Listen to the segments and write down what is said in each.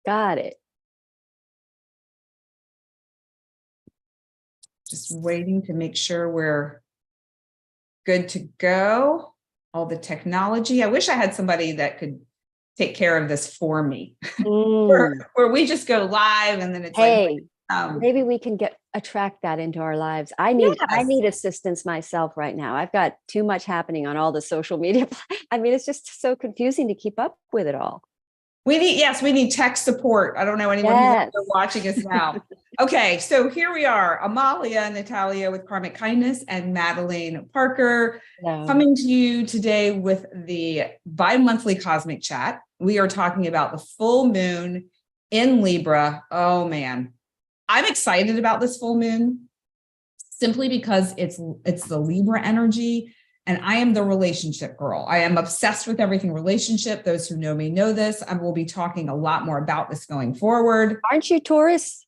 Got it. Just waiting to make sure we're good to go. All the technology. I wish I had somebody that could take care of this for me. Where we just go live and then it's hey, like, maybe we can attract that into our lives. I need assistance myself right now. I've got too much happening on all the social media. I mean, it's just so confusing to keep up with it all. We need tech support. I don't know anyone who's watching us now. Okay, so here we are, Amalia Natalio with KarmicKindness and Madelaine Parker coming to you today with the bi-monthly cosmic chat. We are talking about the full moon in Libra. Oh man, I'm excited about this full moon simply because it's the Libra energy. And I am the relationship girl. I am obsessed with everything relationship. Those who know me know this. I will be talking a lot more about this going forward. Aren't you Taurus?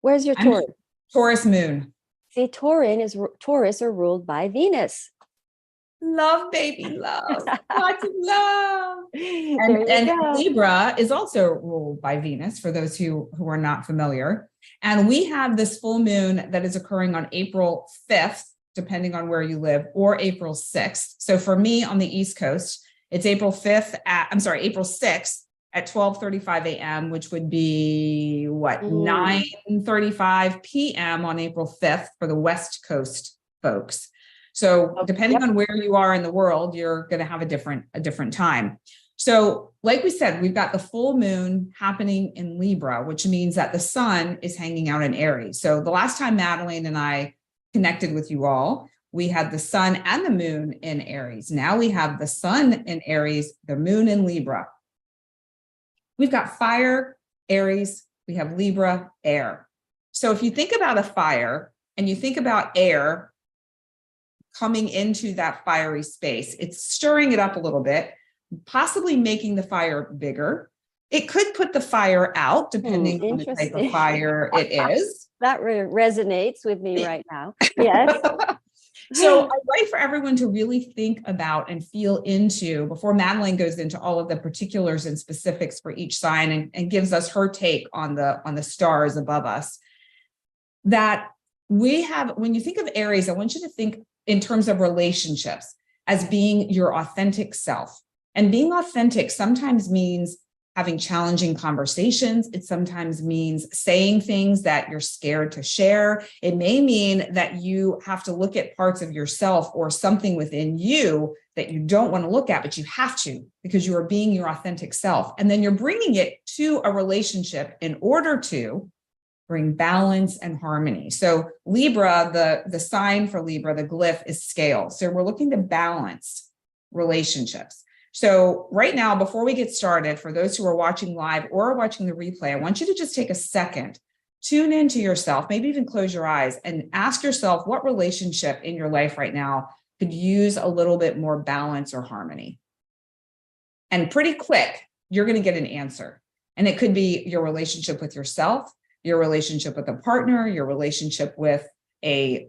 Where's your Taurus? Taurus moon. See, Taurus are ruled by Venus. Love, baby, love. Lots of love. And Libra is also ruled by Venus, for those who are not familiar. And we have this full moon that is occurring on April 5th, depending on where you live, or April 6th. So for me on the East Coast, it's April 6th at 12:35 a.m., which would be what, 9:35 p.m. on April 5th for the West Coast folks. So depending on where you are in the world, you're going to have a different time. So like we said, we've got the full moon happening in Libra, which means that the sun is hanging out in Aries. So the last time Madelaine and I connected with you all, we had the sun and the moon in Aries. Now we have the sun in Aries, the moon in Libra. We've got fire, Aries, we have Libra, air. So if you think about a fire and you think about air coming into that fiery space, it's stirring it up a little bit, possibly making the fire bigger. It could put the fire out depending on the type of fire it is. That resonates with me right now. Yes. So I'd like for everyone to really think about and feel into, before Madelaine goes into all of the particulars and specifics for each sign and gives us her take on the stars above us, that we have, when you think of Aries, I want you to think in terms of relationships as being your authentic self. And being authentic sometimes means having challenging conversations. It sometimes means saying things that you're scared to share. It may mean that you have to look at parts of yourself or something within you that you don't want to look at, but you have to, because you are being your authentic self. And then you're bringing it to a relationship in order to bring balance and harmony. So Libra, the sign for Libra, the glyph is scale. So we're looking to balance relationships. So right now, before we get started, for those who are watching live or watching the replay, I want you to just take a second, tune into yourself, maybe even close your eyes and ask yourself what relationship in your life right now could use a little bit more balance or harmony. And pretty quick, you're going to get an answer. And it could be your relationship with yourself, your relationship with a partner, your relationship with a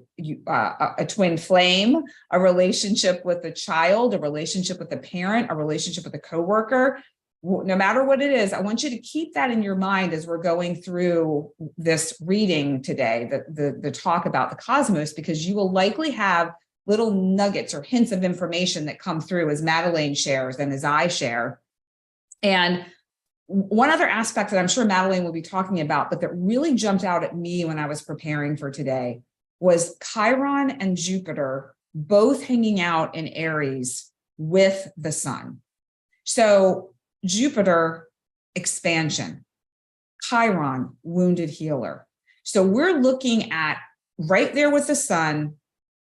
twin flame, a relationship with a child, a relationship with a parent, a relationship with a coworker. No matter what it is, I want you to keep that in your mind as we're going through this reading today, the talk about the cosmos, because you will likely have little nuggets or hints of information that come through as Madelaine shares and as I share. And one other aspect that I'm sure Madelaine will be talking about, but that really jumped out at me when I was preparing for today, was Chiron and Jupiter both hanging out in Aries with the sun. So Jupiter, expansion, Chiron, wounded healer. So we're looking at right there with the sun,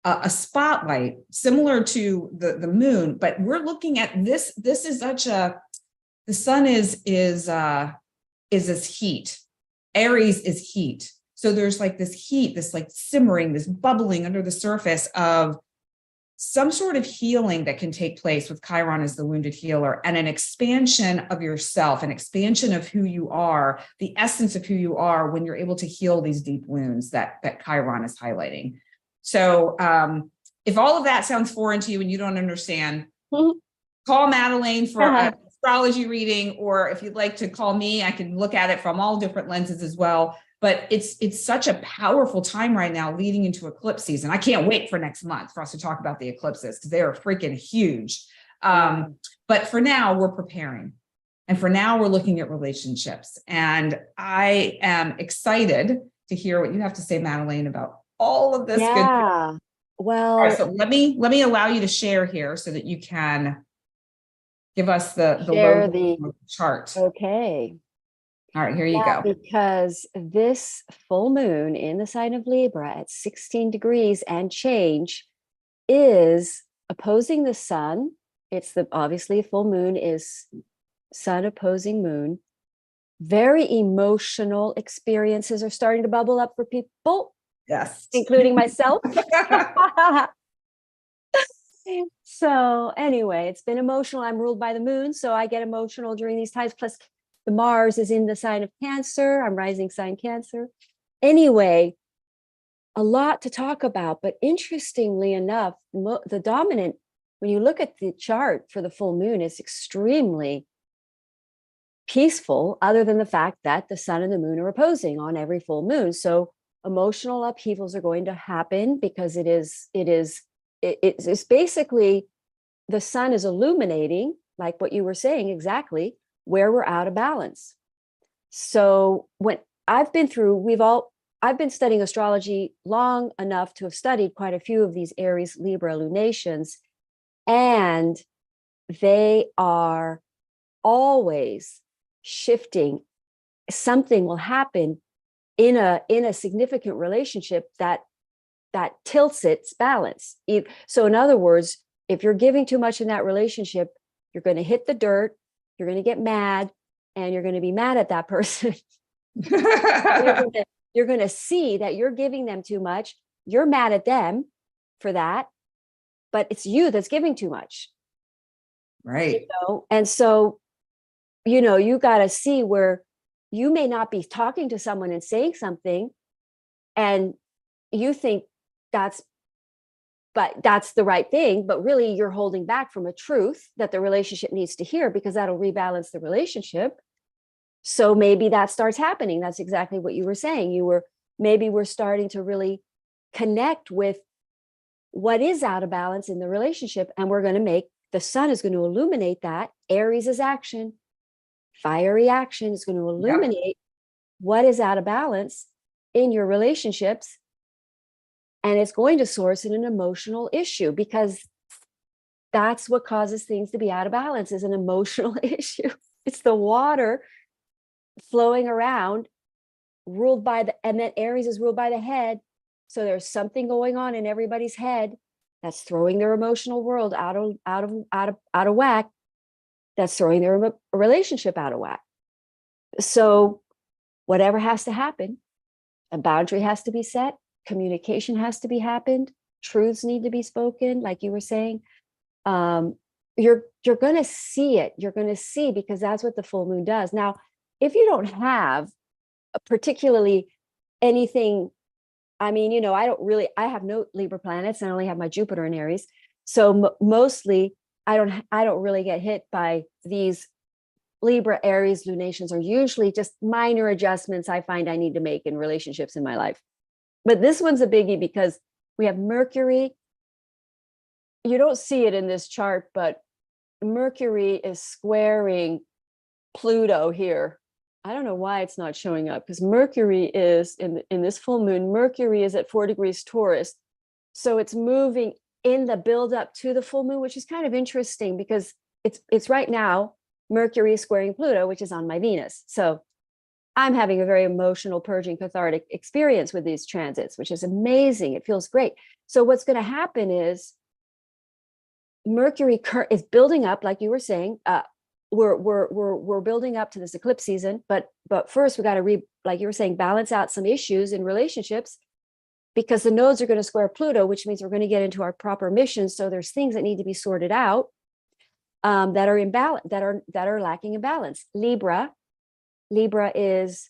a spotlight similar to the moon, but we're looking at this. This is such a, the sun is this heat. Aries is heat. So there's like this heat, this like simmering, this bubbling under the surface of some sort of healing that can take place with Chiron as the wounded healer, and an expansion of yourself, an expansion of who you are, the essence of who you are when you're able to heal these deep wounds that Chiron is highlighting. So if all of that sounds foreign to you and you don't understand, call Madelaine for a astrology reading, or if you'd like to call me, I can look at it from all different lenses as well. But it's such a powerful time right now leading into eclipse season. I can't wait for next month for us to talk about the eclipses because they are freaking huge. But for now, we're preparing. And for now, we're looking at relationships. And I am excited to hear what you have to say, Madelaine, about all of this. Yeah. Good. Well, all right, so let me allow you to share here so that you can give us the chart. Okay. All right, here you go. Because this full moon in the sign of Libra at 16 degrees and change is opposing the sun. It's obviously full moon is sun opposing moon. Very emotional experiences are starting to bubble up for people. Yes. Including myself. So anyway, it's been emotional. I'm ruled by the moon, so I get emotional during these times. Plus, the Mars is in the sign of Cancer. I'm rising sign Cancer. Anyway, a lot to talk about. But interestingly enough, the dominant, when you look at the chart for the full moon, is extremely peaceful, other than the fact that the sun and the moon are opposing on every full moon. So emotional upheavals are going to happen because it's basically the sun is illuminating, like what you were saying, exactly where we're out of balance. So when I've been studying astrology long enough to have studied quite a few of these Aries Libra lunations, and they are always shifting. Something will happen in a significant relationship that tilts its balance. So in other words, if you're giving too much in that relationship, you're going to hit the dirt, you're going to get mad, and you're going to be mad at that person. You're going to see that you're giving them too much. You're mad at them for that, but it's you that's giving too much. Right. And so, you got to see where you may not be talking to someone and saying something, and you think that's the right thing, but really you're holding back from a truth that the relationship needs to hear, because that'll rebalance the relationship. So maybe that starts happening. That's exactly what you were saying. Maybe we're starting to really connect with what is out of balance in the relationship, and the sun is going to illuminate that. Aries is action. Fiery action is going to illuminate what is out of balance in your relationships. And it's going to source in an emotional issue, because that's what causes things to be out of balance, is an emotional issue. It's the water flowing around, and then Aries is ruled by the head. So there's something going on in everybody's head that's throwing their emotional world out of whack. That's throwing their relationship out of whack. So whatever has to happen, a boundary has to be set, communication has to be happened, truths need to be spoken, like you were saying. You're going to see it. You're going to see, because that's what the full moon does. Now, if you don't have particularly anything, I have no Libra planets. I only have my Jupiter in Aries. So mostly I don't really get hit by these. Libra Aries lunations are usually just minor adjustments I find I need to make in relationships in my life. But this one's a biggie because we have Mercury. You don't see it in this chart, but Mercury is squaring Pluto here. I don't know why it's not showing up, because Mercury is in this full moon. Mercury is at 4 degrees Taurus. So it's moving in the build up to the full moon, which is kind of interesting, because it's right now Mercury is squaring Pluto, which is on my Venus. So I'm having a very emotional, purging, cathartic experience with these transits, which is amazing. It feels great. So what's going to happen is Mercury is building up, like you were saying. We're building up to this eclipse season, but first we got to like you were saying, balance out some issues in relationships, because the nodes are going to square Pluto, which means we're going to get into our proper missions. So there's things that need to be sorted out, that are imbalance, that are lacking in balance. Libra is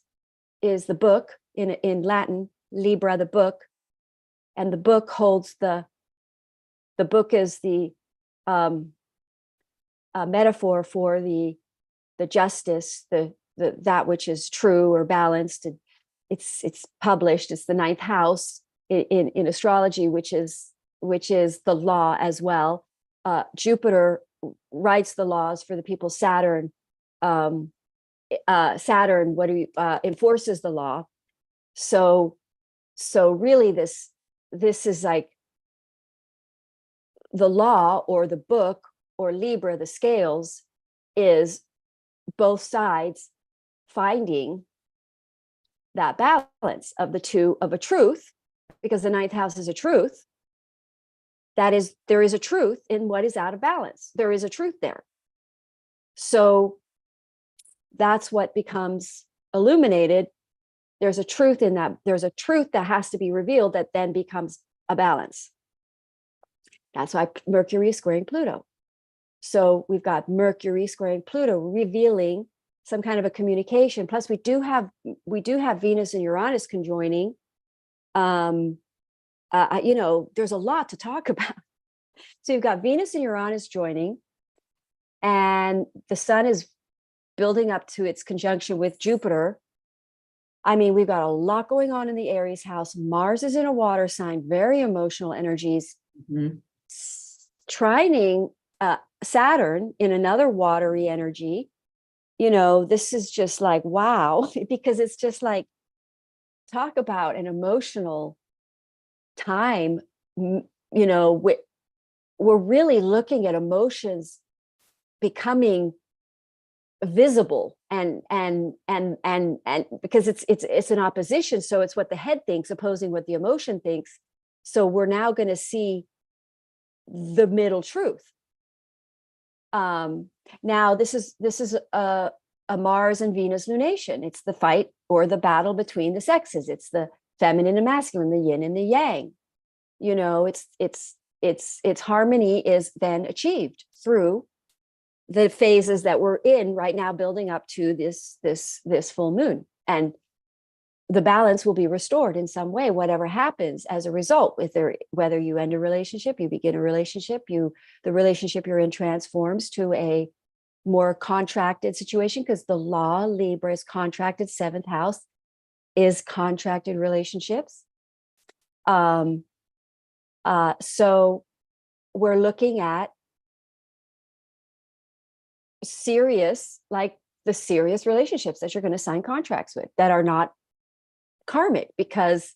the book in Latin. Libra, the book, and the book holds the book is the metaphor for the justice, the that which is true or balanced. It's published. It's the ninth house in astrology, which is the law as well. Jupiter writes the laws for the people. Saturn enforces the law. So really this is like the law, or the book, or Libra, the scales, is both sides finding that balance of the two, of a truth, because the ninth house is a truth. That is, there is a truth in what is out of balance. There is a truth there. So that's what becomes illuminated. There's a truth in that. There's a truth that has to be revealed that then becomes a balance. That's why Mercury is squaring Pluto. So we've got Mercury squaring Pluto, revealing some kind of a communication. Plus, we do have Venus and Uranus conjoining. There's a lot to talk about. So you've got Venus and Uranus joining, and the sun is building up to its conjunction with Jupiter. I mean, we've got a lot going on in the Aries house. Mars is in a water sign, very emotional energies. Mm-hmm. Trining Saturn in another watery energy. This is just like, wow, because it's just like, talk about an emotional time. We're really looking at emotions becoming visible, and because it's an opposition, so it's what the head thinks opposing what the emotion thinks. So we're now going to see the middle truth. Now this is a Mars and Venus lunation. It's the fight or the battle between the sexes. It's the feminine and masculine, the yin and the yang. Its harmony is then achieved through the phases that we're in right now, building up to this full moon, and the balance will be restored in some way, whatever happens as a result. Whether you end a relationship, you begin a relationship, the relationship you're in transforms to a more contracted situation, because the law, Libra, is contracted. Seventh house is contracted relationships. So we're looking at serious relationships that you're going to sign contracts with that are not karmic, because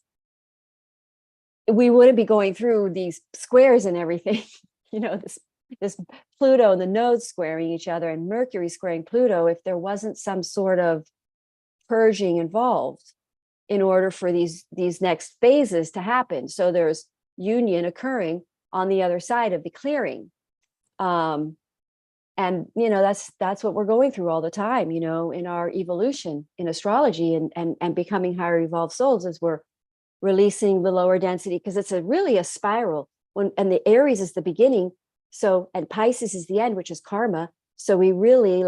we wouldn't be going through these squares and everything, this Pluto and the nodes squaring each other and Mercury squaring Pluto, if there wasn't some sort of purging involved in order for these next phases to happen. So there's union occurring on the other side of the clearing. And that's what we're going through all the time, in our evolution in astrology and becoming higher evolved souls, as we're releasing the lower density, because it's really a spiral. And the Aries is the beginning, and Pisces is the end, which is karma. So we really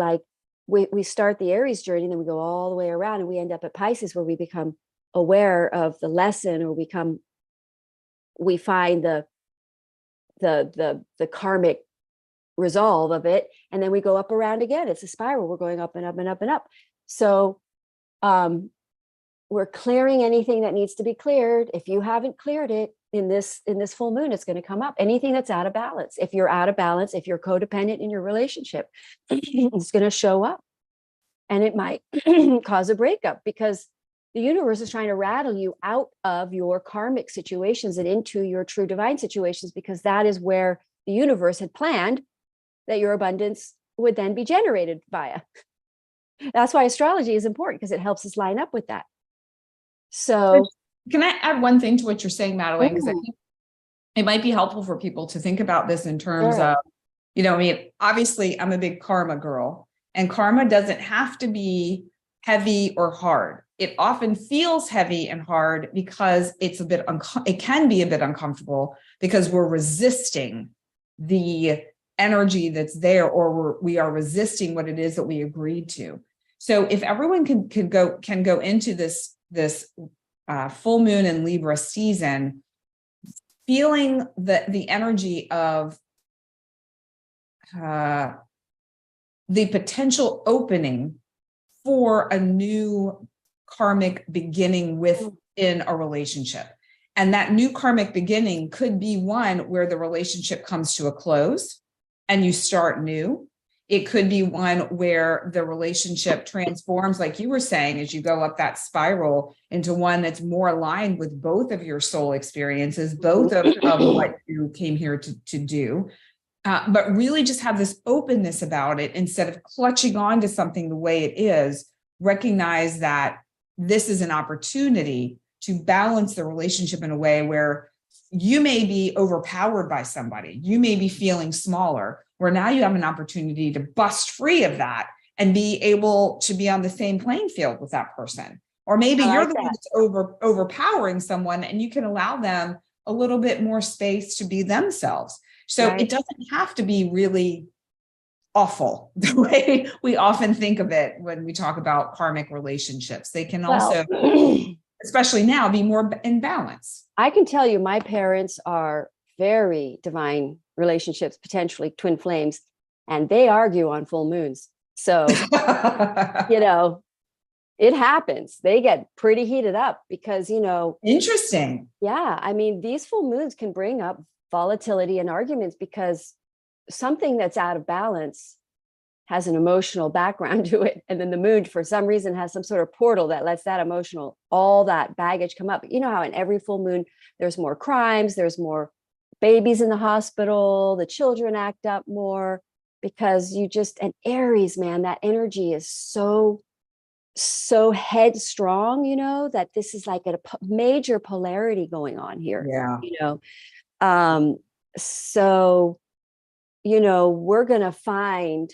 we start the Aries journey, and then we go all the way around, and we end up at Pisces, where we become aware of the lesson, or we find the karmic resolve of it, and then we go up around again. It's a spiral. We're going up and up and up and up. So we're clearing anything that needs to be cleared. If you haven't cleared it in this full moon, it's going to come up. Anything that's out of balance. If you're out of balance, if you're codependent in your relationship, it's going to show up, and it might cause a breakup, because the universe is trying to rattle you out of your karmic situations and into your true divine situations, because that is where the universe had planned that your abundance would then be generated via. That's why astrology is important, because it helps us line up with that. So can I add one thing to what you're saying, Madelaine? Because I think it might be helpful for people to think about this in terms of, obviously I'm a big karma girl, and karma doesn't have to be heavy or hard. It often feels heavy and hard because it's it can be a bit uncomfortable, because we're resisting the energy that's there, or we are resisting what it is that we agreed to. So if everyone can go into this full moon in Libra season, feeling the energy of the potential opening for a new karmic beginning within a relationship. And that new karmic beginning could be one where the relationship comes to a close and you start new. It could be one where the relationship transforms, like you were saying, as you go up that spiral into one that's more aligned with both of your soul experiences, both of what you came here to do. But really just have this openness about it instead of clutching on to something the way it is. Recognize that this is an opportunity to balance the relationship in a way where you may be overpowered by somebody. You may be feeling smaller, where now you have an opportunity to bust free of that and be able to be on the same playing field with that person. Or maybe you're the one that's overpowering someone and you can allow them a little bit more space to be themselves. So it doesn't have to be really awful the way we often think of it when we talk about karmic relationships. They can also, especially now, be more in balance. I can tell you, my parents are very divine relationships, potentially twin flames, and they argue on full moons. So, you know, it happens. They get pretty heated up because, you know. Interesting. Yeah. I mean, these full moons can bring up volatility and arguments because something that's out of balance has an emotional background to it. And then the moon, for some reason, has some sort of portal that lets that emotional, all that baggage come up. You know how in every full moon, there's more crimes, there's more babies in the hospital, the children act up more because you just, and Aries, man, that energy is so headstrong, you know, that this is like a major polarity going on here. Yeah. You know, so, you know, we're going to find,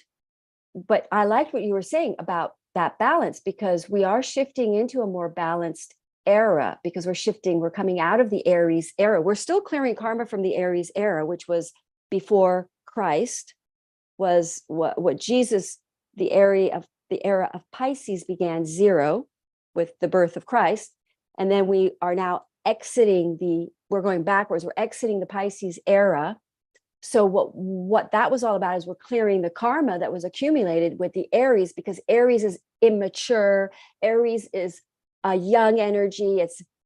but I liked what you were saying about that balance, because we are shifting into a more balanced era, because we're coming out of the Aries era. We're still clearing karma from the Aries era, which was before Christ, was what Jesus, the era of Pisces began 0 with the birth of Christ. And then we are now we're going backwards. We're exiting the Pisces era. So what that was all about is we're clearing the karma that was accumulated with the Aries, because Aries is immature. Aries is a young energy.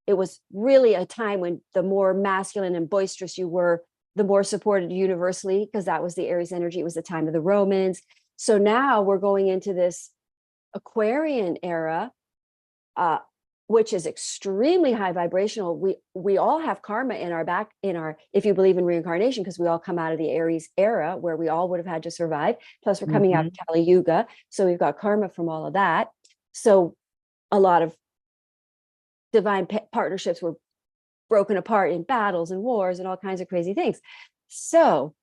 It was really a time when the more masculine and boisterous you were, the more supported universally, because that was the Aries energy. It was the time of the Romans. So now we're going into this Aquarian era, which is extremely high vibrational. We all have karma in our if you believe in reincarnation, because we all come out of the Aries era where we all would have had to survive. Plus we're coming out of Kali Yuga. So we've got karma from all of that. So a lot of divine partnerships were broken apart in battles and wars and all kinds of crazy things. So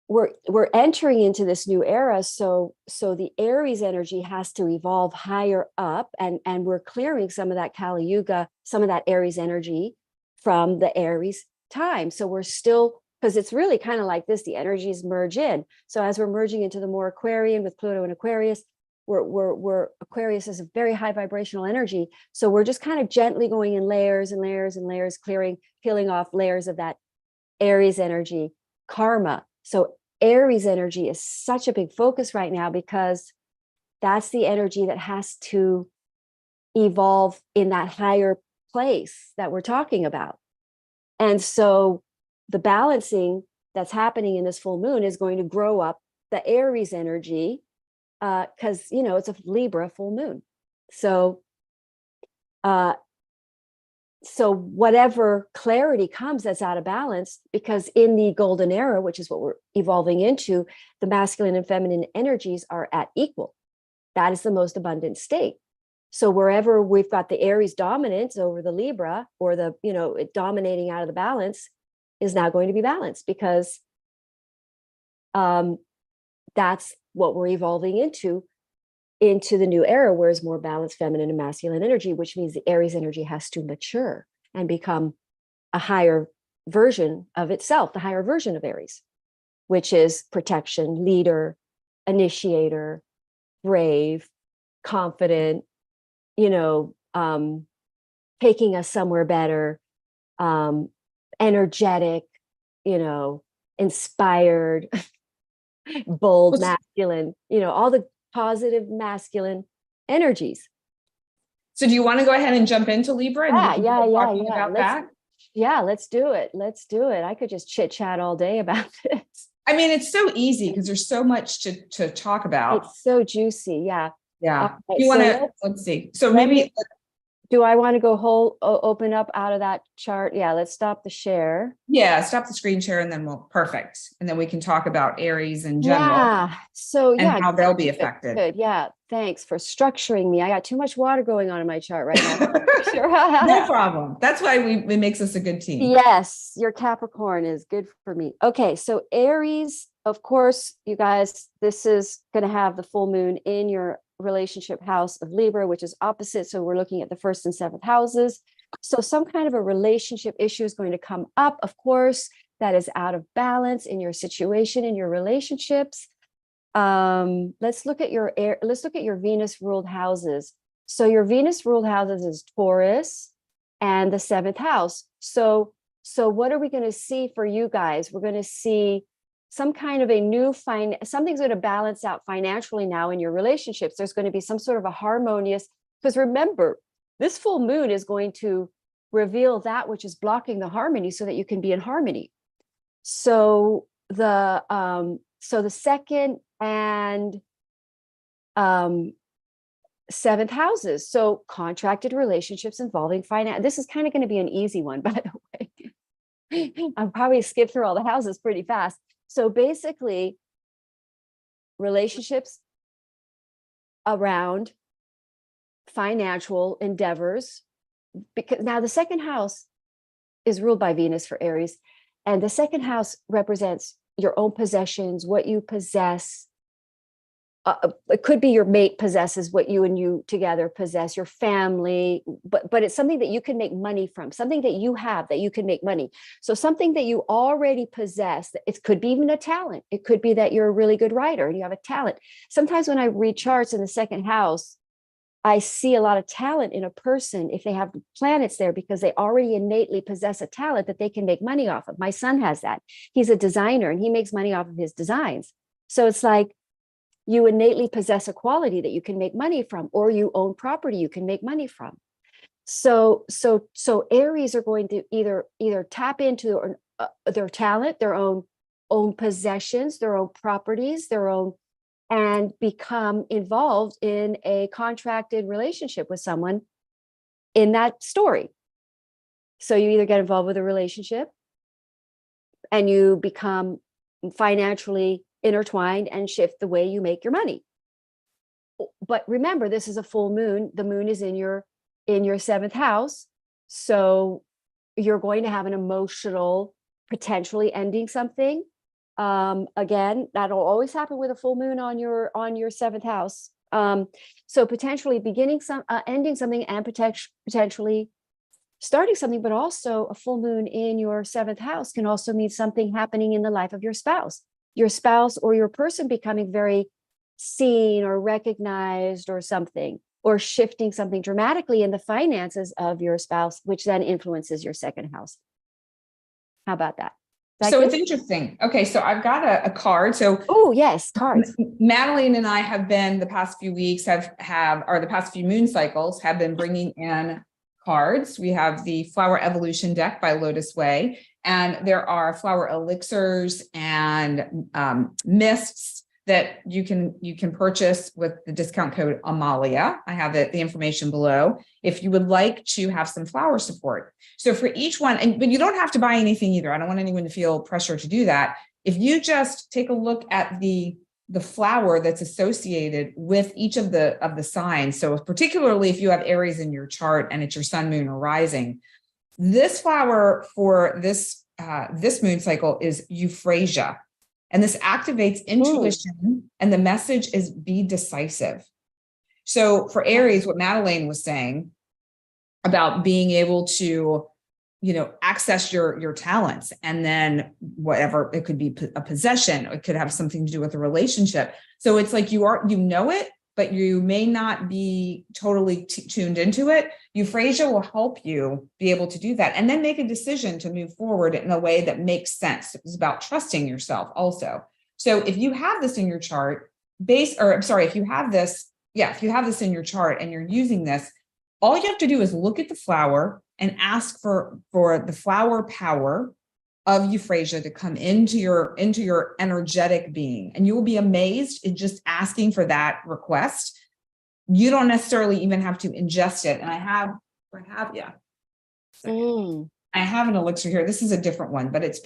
we're entering into this new era. So the Aries energy has to evolve higher up, and we're clearing some of that Kali Yuga, some of that Aries energy from the Aries time. So we're still, because it's really kind of like this, the energies merge in. So as we're merging into the more Aquarian with Pluto and Aquarius, we're Aquarius is a very high vibrational energy. So we're just kind of gently going in layers and layers and layers, peeling off layers of that Aries energy karma. So Aries energy is such a big focus right now, because that's the energy that has to evolve in that higher place that we're talking about. And so the balancing that's happening in this full moon is going to grow up the Aries energy, because, you know, it's a Libra full moon. So whatever clarity comes that's out of balance, because in the golden era, which is what we're evolving into, the masculine and feminine energies are at equal. That is the most abundant state. So wherever we've got the Aries dominance over the Libra, or the, you know, it dominating out of the balance, is now going to be balanced, because that's what we're evolving into the new era, where it's more balanced feminine and masculine energy, which means the Aries energy has to mature and become a higher version of itself, the higher version of Aries, which is protection, leader, initiator, brave, confident, you know, taking us somewhere better, energetic, you know, inspired, bold, masculine, all the positive masculine energies. So do you want to go ahead and jump into Libra? And we can start talking about that? Let's do it. Let's do it. I could just chit chat all day about this. I mean, it's so easy because there's so much to talk about. It's so juicy. Yeah. Yeah. You want to, let's see. So maybe. Do I want to go open up out of that chart? Yeah. Let's stop the share. Yeah. Stop the screen share and then perfect. And then we can talk about Aries in general. Yeah. So and how they'll be affected. Good. Yeah. Thanks for structuring me. I got too much water going on in my chart right now. No problem. That's why it makes us a good team. Yes. Your Capricorn is good for me. Okay. So Aries, of course, you guys, this is going to have the full moon in your relationship house of Libra, which is opposite. So we're looking at the 1st and 7th houses. So some kind of a relationship issue is going to come up, of course, that is out of balance in your situation, in your relationships. Let's look at your Venus ruled houses. So your Venus ruled houses is Taurus and the 7th house. So what are we going to see for you guys? We're going to see some kind of a new something's going to balance out financially now in your relationships. There's going to be some sort of a harmonious, because remember, this full moon is going to reveal that which is blocking the harmony so that you can be in harmony. So the 2nd and 7th houses. So contracted relationships involving finance. This is kind of going to be an easy one, by the way. I'll probably skip through all the houses pretty fast. So basically, relationships around financial endeavors, because now the 2nd house is ruled by Venus for Aries, and the 2nd house represents your own possessions, what you possess. It could be your mate possesses what you and you together possess, your family, but it's something that you can make money from, something that you have that you can make money. So something that you already possess, it could be even a talent. It could be that you're a really good writer and you have a talent. Sometimes when I read charts in the 2nd house, I see a lot of talent in a person if they have planets there, because they already innately possess a talent that they can make money off of. My son has that. He's a designer and he makes money off of his designs. So it's like, you innately possess a quality that you can make money from, or you own property you can make money from. So Aries are going to either tap into their talent, their own possessions, their own properties, and become involved in a contracted relationship with someone in that story. So you either get involved with a relationship and you become financially intertwined and shift the way you make your money. But remember, this is a full moon. The moon is in your 7th house. So you're going to have an emotional, potentially ending something. Again, that'll always happen with a full moon on your 7th house. So potentially ending something, and potentially starting something, but also a full moon in your 7th house can also mean something happening in the life of your spouse or your person becoming very seen or recognized or something, or shifting something dramatically in the finances of your spouse, which then influences your 2nd house. How about that? So it's interesting. Okay, so I've got a card. So yes, cards. Madelaine and I have been the past few weeks the past few moon cycles have been bringing in cards. We have the Flower Evolution deck by LOTUSWEI, and there are flower elixirs and mists that you can purchase with the discount code Amalia. I have the information below if you would like to have some flower support. So for each one, but you don't have to buy anything either. I don't want anyone to feel pressure to do that. If you just take a look at the flower that's associated with each of the signs. So particularly if you have Aries in your chart and it's your sun, moon, or rising, this flower for this moon cycle is euphrasia. And this activates intuition, and the message is be decisive. So for Aries, what Madelaine was saying about being able to, access your talents, and then whatever, it could be a possession, it could have something to do with a relationship. So it's like you know it, but you may not be totally tuned into it. Euphrasia will help you be able to do that and then make a decision to move forward in a way that makes sense. It's about trusting yourself also. So if you have this in your chart, if you have this, if you have this in your chart and you're using this, all you have to do is look at the flower and ask for the flower power of euphrasia to come into your energetic being. And you will be amazed in just asking for that request. You don't necessarily even have to ingest it. And I have an elixir here. This is a different one, but it's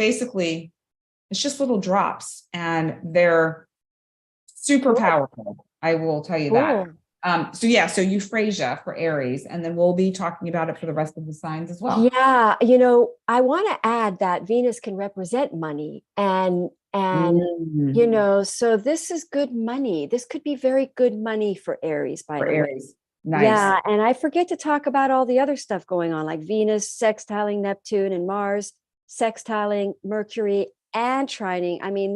just little drops and they're super powerful. I will tell you that. So euphrasia for Aries, and then we'll be talking about it for the rest of the signs as well. Yeah, I want to add that Venus can represent money and so this is good money. This could be very good money for Aries, by the way. Nice. Yeah, and I forget to talk about all the other stuff going on, like Venus sextiling Neptune and Mars sextiling Mercury and trining. I mean,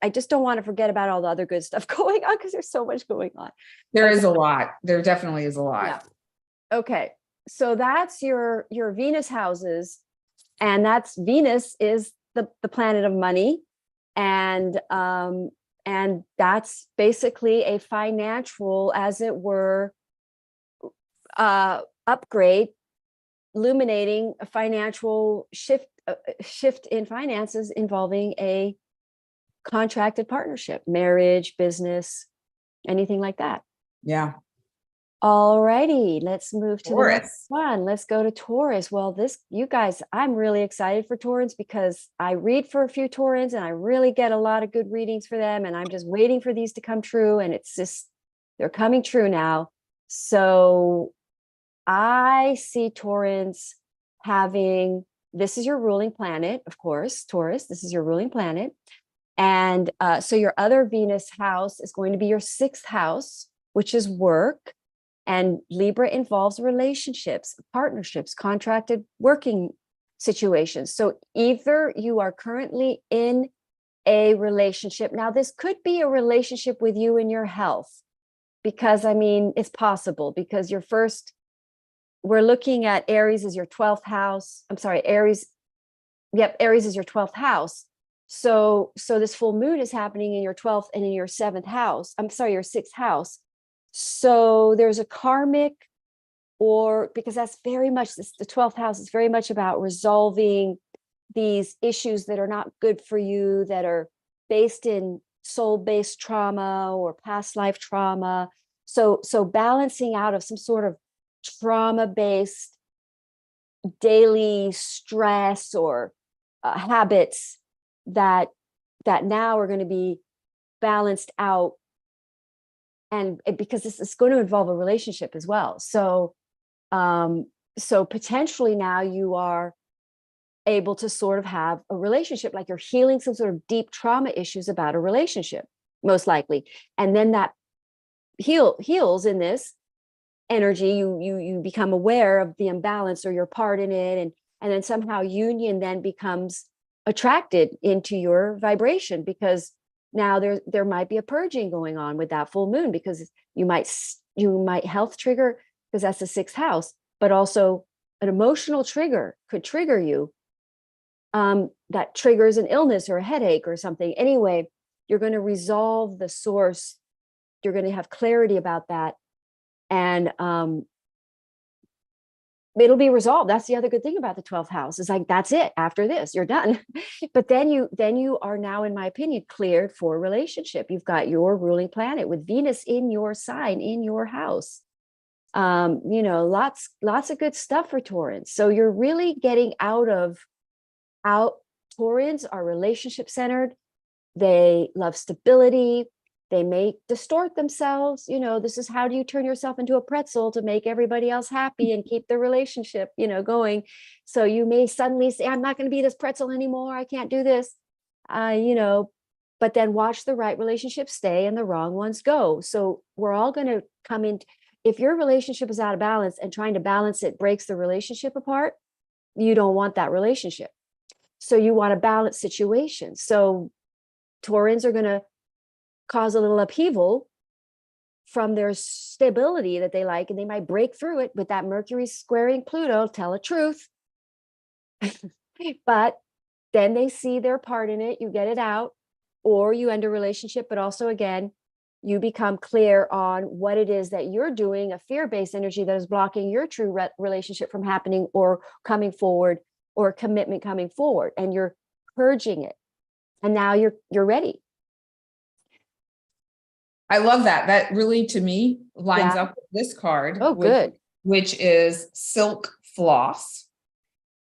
I just don't want to forget about all the other good stuff going on because there's so much going on. There is a lot. There definitely is a lot. Yeah. Okay. So that's your Venus houses, and that's Venus is the planet of money. And that's basically a financial, as it were, upgrade, illuminating a financial shift in finances involving a contracted partnership, marriage, business, anything like that. Yeah. All righty, let's move to Taurus. the next one. Let's go to Taurus. Well, you guys, I'm really excited for Taurans because I read for a few Taurans and I really get a lot of good readings for them. And I'm just waiting for these to come true. And they're coming true now. So I see Taurans this is your ruling planet, of course, Taurus, this is your ruling planet. And so your other Venus house is going to be your 6th house, which is work. And Libra involves relationships, partnerships, contracted working situations. So either you are currently in a relationship. Now, this could be a relationship with you and your health, because it's possible, because we're looking at Aries as your 12th house. I'm sorry, Aries. Yep, Aries is your 12th house. So this full moon is happening in your 12th and in your 7th house. I'm sorry, your 6th house. So there's a karmic, because that's very much the 12th house is very much about resolving these issues that are not good for you, that are based in soul-based trauma or past life trauma. So balancing out of some sort of trauma-based daily stress or habits that now are going to be balanced out. And because this is going to involve a relationship as well. So potentially now you are able to sort of have a relationship, like you're healing some sort of deep trauma issues about a relationship, most likely. And then that heals in this energy. You become aware of the imbalance or your part in it. And then somehow union then becomes attracted into your vibration, because now there might be a purging going on with that full moon, because you might health trigger, because that's the 6th house, but also an emotional trigger could trigger you. That triggers an illness or a headache or something. Anyway, you're going to resolve the source. You're going to have clarity about that. And it'll be resolved. That's the other good thing about the 12th house. It's like, that's it. After this, you're done. But then you are now, in my opinion, cleared for a relationship. You've got your ruling planet with Venus in your sign, in your house. Lots of good stuff for Taurans. So you're really getting out. Taurans are relationship centered. They love stability. They may distort themselves. This is, how do you turn yourself into a pretzel to make everybody else happy and keep the relationship, going? So you may suddenly say, I'm not going to be this pretzel anymore. I can't do this, but then watch the right relationships stay and the wrong ones go. So we're all going to come in. If your relationship is out of balance and trying to balance it breaks the relationship apart, you don't want that relationship. So you want a balanced situation. So Taurans are going to cause a little upheaval from their stability that they like, and they might break through it with that Mercury squaring Pluto, tell the truth. But then they see their part in it, you get it out, or you end a relationship, but also again, you become clear on what it is that you're doing, a fear-based energy that is blocking your true relationship from happening or coming forward, or commitment coming forward, and you're purging it. And now you're ready. I love that. That really, to me, lines up with this card. Oh, good. Which is silk floss.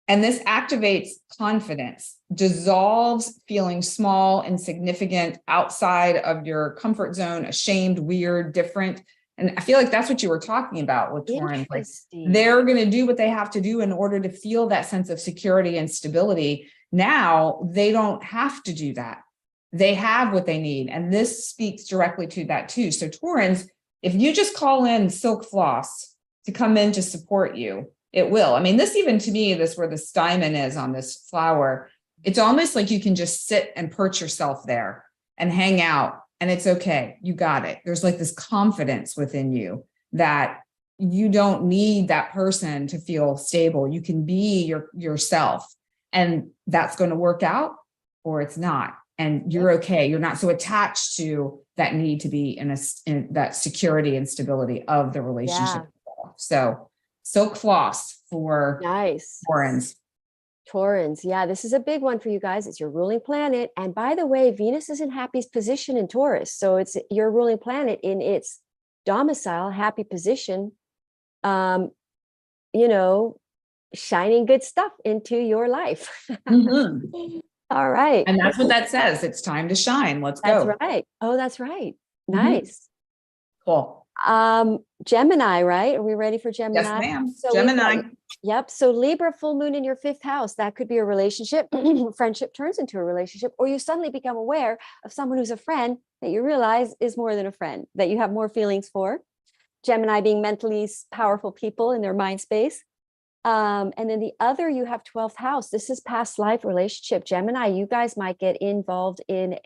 And this activates confidence, dissolves feeling small, insignificant, outside of your comfort zone, ashamed, weird, different. And I feel like that's what you were talking about with Taurans. Like, they're going to do what they have to do in order to feel that sense of security and stability. Now they don't have to do that. They have what they need. And this speaks directly to that too. So Taurans, if you just call in silk floss to come in to support you, it will. I mean, this even to me, this where the stymon is on this flower, it's almost like you can just sit and perch yourself there and hang out, and it's okay. You got it. There's like this confidence within you that you don't need that person to feel stable. You can be yourself, and that's going to work out or it's not. And you're okay. You're not so attached to that need to be in that security and stability of the relationship. Yeah. So silk floss for Taurans. Taurans. Yeah, this is a big one for you guys. It's your ruling planet. And by the way, Venus is in happy position in Taurus. So it's your ruling planet in its domicile, happy position, shining good stuff into your life. Mm-hmm. All right. And that's what that says. It's time to shine. Let's go. That's right. Oh, that's right. Nice. Cool. Gemini, right? Are we ready for Gemini? Yes, ma'am. So Gemini. Yep. So Libra full moon in your 5th house. That could be a relationship. Friendship turns into a relationship, or you suddenly become aware of someone who's a friend that you realize is more than a friend, that you have more feelings for. Gemini being mentally powerful people in their mind space. And then the other, you have 12th house. This is past life relationship. Gemini, you guys might get involved in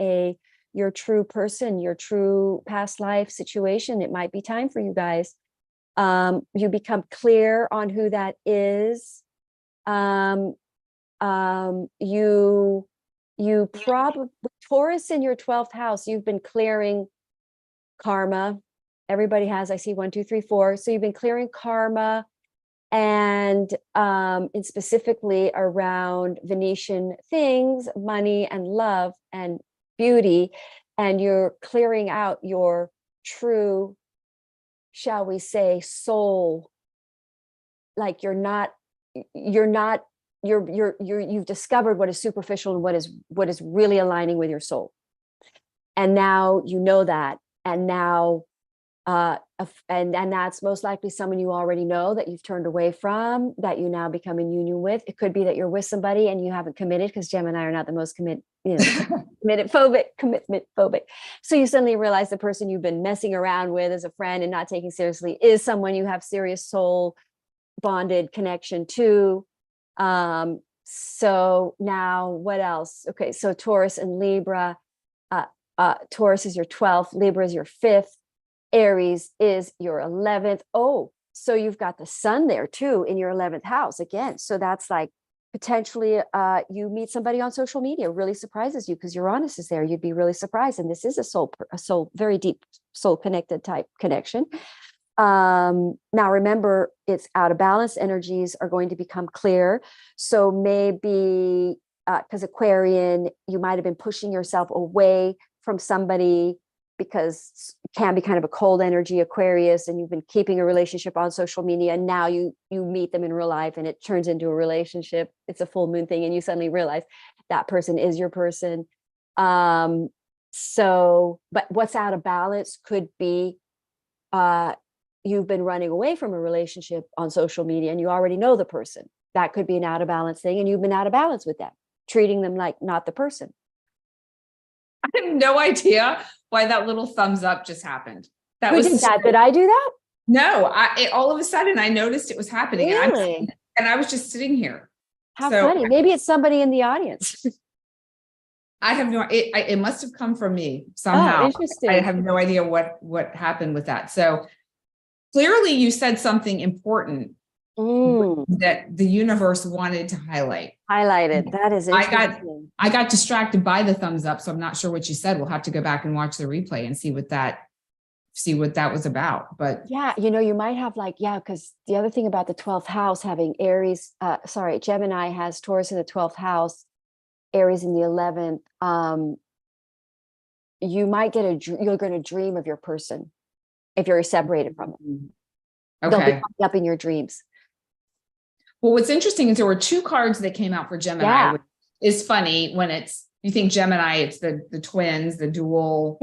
your true person, your true past life situation. It might be time for you guys. You become clear on who that is. You probably, Taurus in your 12th house, you've been clearing karma. Everybody has, I see 1, 2, 3, 4. So you've been clearing karma. And specifically around Venetian things, money and love and beauty, and you're clearing out your true, shall we say, soul. Like you've discovered what is superficial and what is really aligning with your soul. And now you know that, and now and that's most likely someone you already know that you've turned away from, that you now become in union with. It could be that you're with somebody and you haven't committed, because Gemini are not the most commitment phobic. So you suddenly realize the person you've been messing around with as a friend and not taking seriously is someone you have serious soul bonded connection to. So now what else? Okay, so Taurus and Libra. Taurus is your 12th, Libra is your 5th. Aries is your 11th. Oh, so you've got the sun there too in your 11th house again. So that's like potentially you meet somebody on social media, really surprises you because Uranus is there. You'd be really surprised. And this is a soul, very deep soul connected type connection. Now remember, it's out of balance. Energies are going to become clear. So maybe because Aquarian, you might have been pushing yourself away from somebody because it can be kind of a cold energy, Aquarius, and you've been keeping a relationship on social media, and now you meet them in real life and it turns into a relationship. It's a full moon thing, and you suddenly realize that person is your person. So, but what's out of balance could be you've been running away from a relationship on social media and you already know the person. That could be an out of balance thing, and you've been out of balance with them, treating them like not the person. I have no idea why that little thumbs up just happened. Who did that? Did I do that? No, all of a sudden I noticed it was happening. Really? And I was just sitting here. How funny. Maybe it's somebody in the audience. I have no, it must have come from me somehow. Oh, interesting. I have no idea what happened with that. So clearly you said something important that the universe wanted to highlight. Highlighted. That is interesting. I got distracted by the thumbs up, so I'm not sure what you said. We'll have to go back and watch the replay and see what that was about. But yeah, you might have because the other thing about the 12th house having Aries, Gemini has Taurus in the 12th house, Aries in the 11th. You might you're going to dream of your person if you're separated from them. Okay. They'll be coming up in your dreams. Well, what's interesting is there were 2 cards that came out for Gemini, which is funny when you think Gemini, it's the twins, the dual.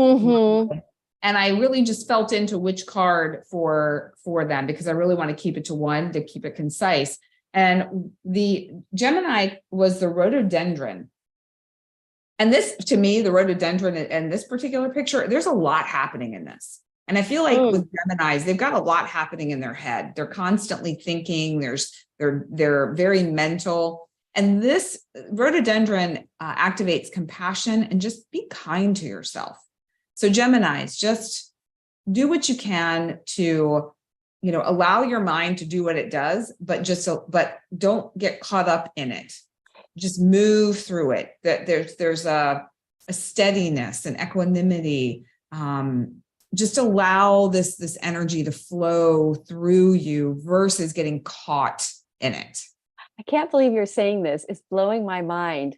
And I really just felt into which card for them, because I really want to keep it to one to keep it concise. And the Gemini was the rhododendron. And this, to me, the rhododendron and this particular picture, there's a lot happening in this. And I feel like with Geminis, they've got a lot happening in their head. They're constantly thinking. They're very mental. And this rhododendron activates compassion and just be kind to yourself. So Geminis, just do what you can to, allow your mind to do what it does, but don't get caught up in it. Just move through it. That there's a steadiness and equanimity. Just allow this energy to flow through you versus getting caught in it. I can't believe you're saying this. It's blowing my mind.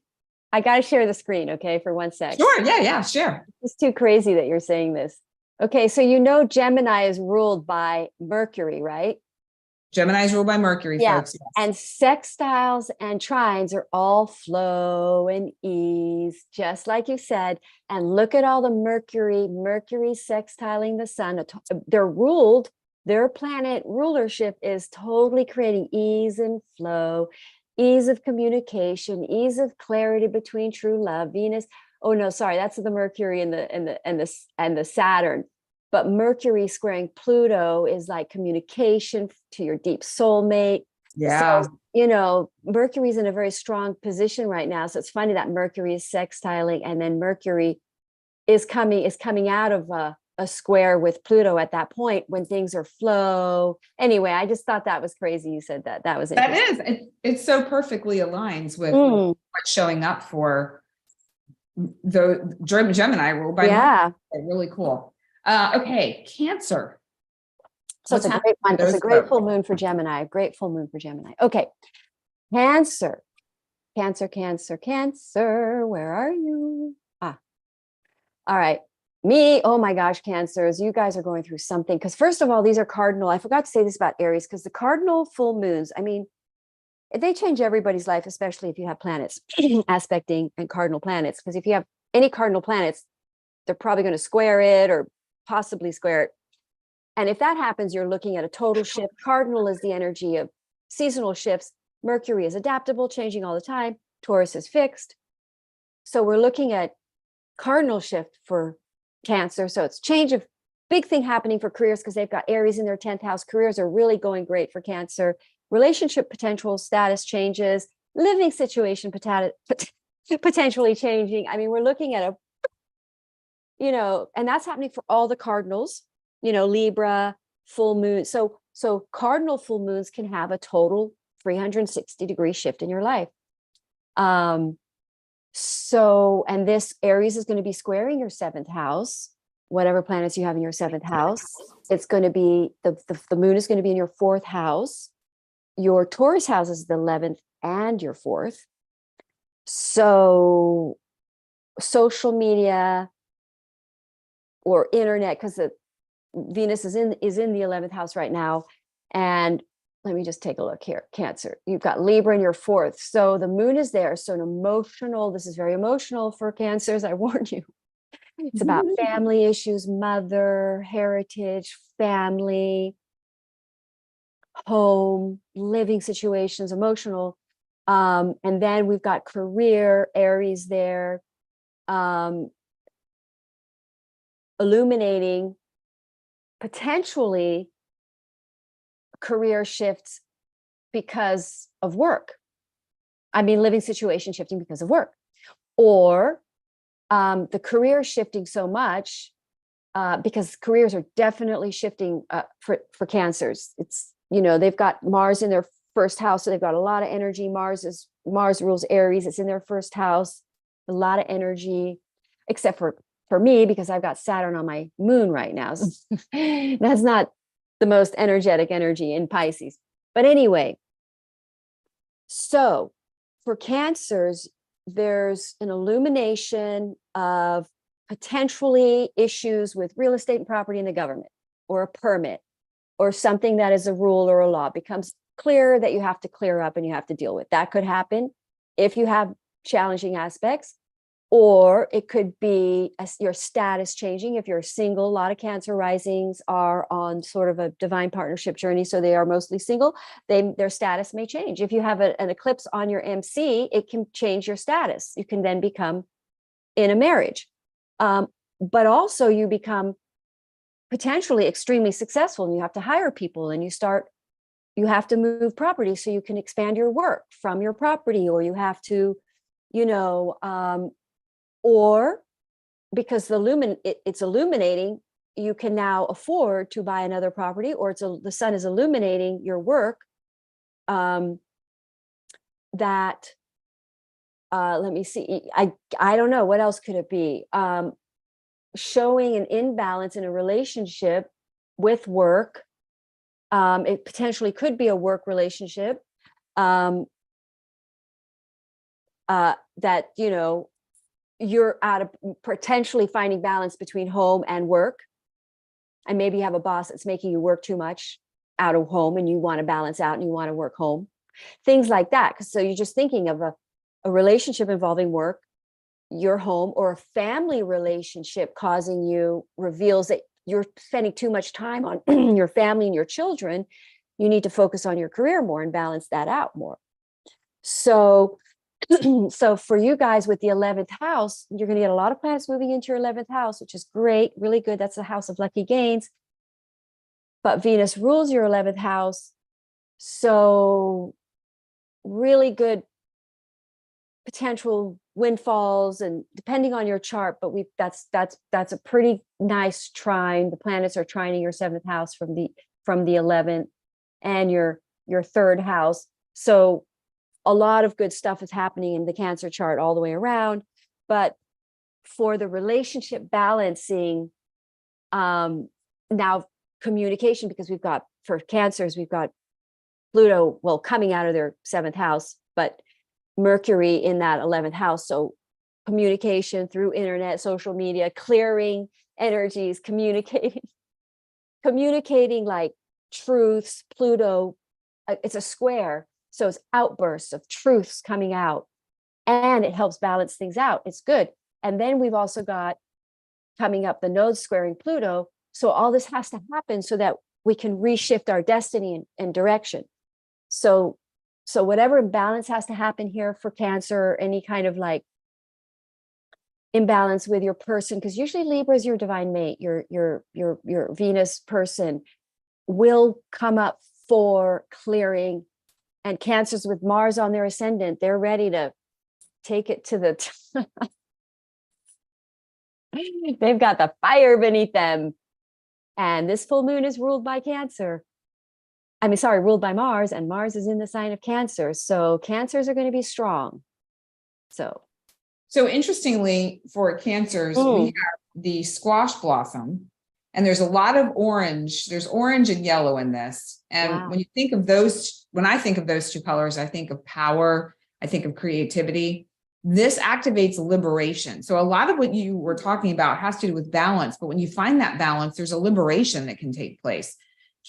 I got to share the screen, okay, for 1 sec. Sure. Yeah, share. It's too crazy that you're saying this. Okay, so Gemini is ruled by Mercury, right? Gemini is ruled by Mercury, folks. Yes. And sextiles and trines are all flow and ease, just like you said. And look at all the Mercury sextiling the sun. Their planet rulership is totally creating ease and flow, ease of communication, ease of clarity between true love. Venus. Oh no, sorry, that's the Mercury and the Saturn. But Mercury squaring Pluto is like communication to your deep soulmate. Yeah. So, Mercury's in a very strong position right now. So it's funny that Mercury is sextiling, and then Mercury is coming out of a square with Pluto at that point when things are flow. Anyway, I just thought that was crazy. You said that. That was interesting. That is. It so perfectly aligns with what's showing up for the Gemini rule by Mercury. Really cool. Okay, Cancer. So it's a great one. It's a great full moon for Gemini. Great full moon for Gemini. Okay, Cancer. Cancer. Where are you? All right. Oh my gosh, Cancers, you guys are going through something. Because first of all, these are cardinal. I forgot to say this about Aries, because the cardinal full moons, they change everybody's life, especially if you have planets aspecting and cardinal planets. Because if you have any cardinal planets, they're probably going to square it or possibly square it. And if that happens, you're looking at a total shift. Cardinal is the energy of seasonal shifts. Mercury is adaptable, changing all the time. Taurus is fixed. So we're looking at cardinal shift for Cancer. So it's change of big thing happening for careers, because they've got Aries in their 10th house. Careers are really going great for Cancer. Relationship potential, status changes, living situation potentially changing. We're looking at and that's happening for all the cardinals, Libra, full moon. So cardinal full moons can have a total 360-degree shift in your life. And this Aries is going to be squaring your 7th house, whatever planets you have in your 7th house. It's going to be, the moon is going to be in your 4th house. Your Taurus house is the 11th and your 4th. So social media or internet, because Venus is in the 11th house right now. And let me just take a look here. Cancer, you've got Libra in your 4th. So the moon is there. So this is very emotional for Cancers. I warn you. It's about family issues, mother, heritage, family, home, living situations, emotional. And then we've got career, Aries there, illuminating potentially career shifts because of work. Living situation shifting because of work, or the career shifting so much because careers are definitely shifting for Cancers. they've got Mars in their first house, so they've got a lot of energy. Mars rules Aries. It's in their first house, a lot of energy, except for me, because I've got Saturn on my moon right now. So that's not the most energetic energy in Pisces. But anyway, so for Cancers, there's an illumination of potentially issues with real estate and property in the government, or a permit, or something that is a rule or a law becomes clear that you have to clear up and you have to deal with. That could happen if you have challenging aspects, or it could be your status changing. If you're single, a lot of Cancer risings are on sort of a divine partnership journey, so they are mostly single. Their status may change. If you have an eclipse on your MC, it can change your status. You can then become in a marriage, but also you become potentially extremely successful, and you have to hire people, and you have to move property so you can expand your work from your property, or you have to, or because it's illuminating, you can now afford to buy another property, or the sun is illuminating your work. Let me see. I don't know, what else could it be? Showing an imbalance in a relationship with work. It potentially could be a work relationship that, you're out of potentially finding balance between home and work. And maybe you have a boss that's making you work too much out of home, and you want to balance out and you want to work home. Things like that. So you're just thinking of a relationship involving work, your home, or a family relationship reveals that you're spending too much time on your family and your children. You need to focus on your career more and balance that out more. So for you guys with the 11th house, you're going to get a lot of planets moving into your 11th house, which is great, really good. That's the house of lucky gains. But Venus rules your 11th house. So really good potential windfalls, and depending on your chart, but that's a pretty nice trine. The planets are trining your 7th house from the 11th and your 3rd house. So a lot of good stuff is happening in the Cancer chart all the way around. But for the relationship balancing, now communication, because for Cancers, we've got Pluto, coming out of their 7th house, but Mercury in that 11th house. So communication through internet, social media, clearing energies, communicating like truths. Pluto, it's a square. So it's outbursts of truths coming out, and it helps balance things out. It's good. And then we've also got coming up the nodes squaring Pluto. So all this has to happen so that we can reshift our destiny and direction. So whatever imbalance has to happen here for Cancer, any kind of like imbalance with your person, because usually Libra is your divine mate, your Venus person, will come up for clearing. And Cancers with Mars on their ascendant, they're ready to take it to the they've got the fire beneath them. And this full moon is ruled by ruled by Mars, and Mars is in the sign of Cancer. So Cancers are going to be strong. So interestingly, for Cancers, we have the squash blossom, and there's a lot of orange. There's orange and yellow in this. And when I think of those two colors, I think of power, I think of creativity. This activates liberation. So a lot of what you were talking about has to do with balance, but when you find that balance, there's a liberation that can take place.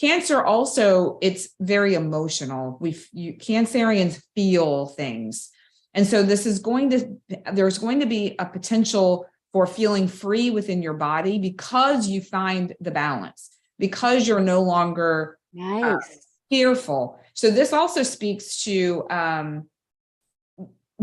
Cancer also, it's very emotional. Cancerians feel things. And so there's going to be a potential for feeling free within your body because you find the balance, because you're no longer fearful. So this also speaks to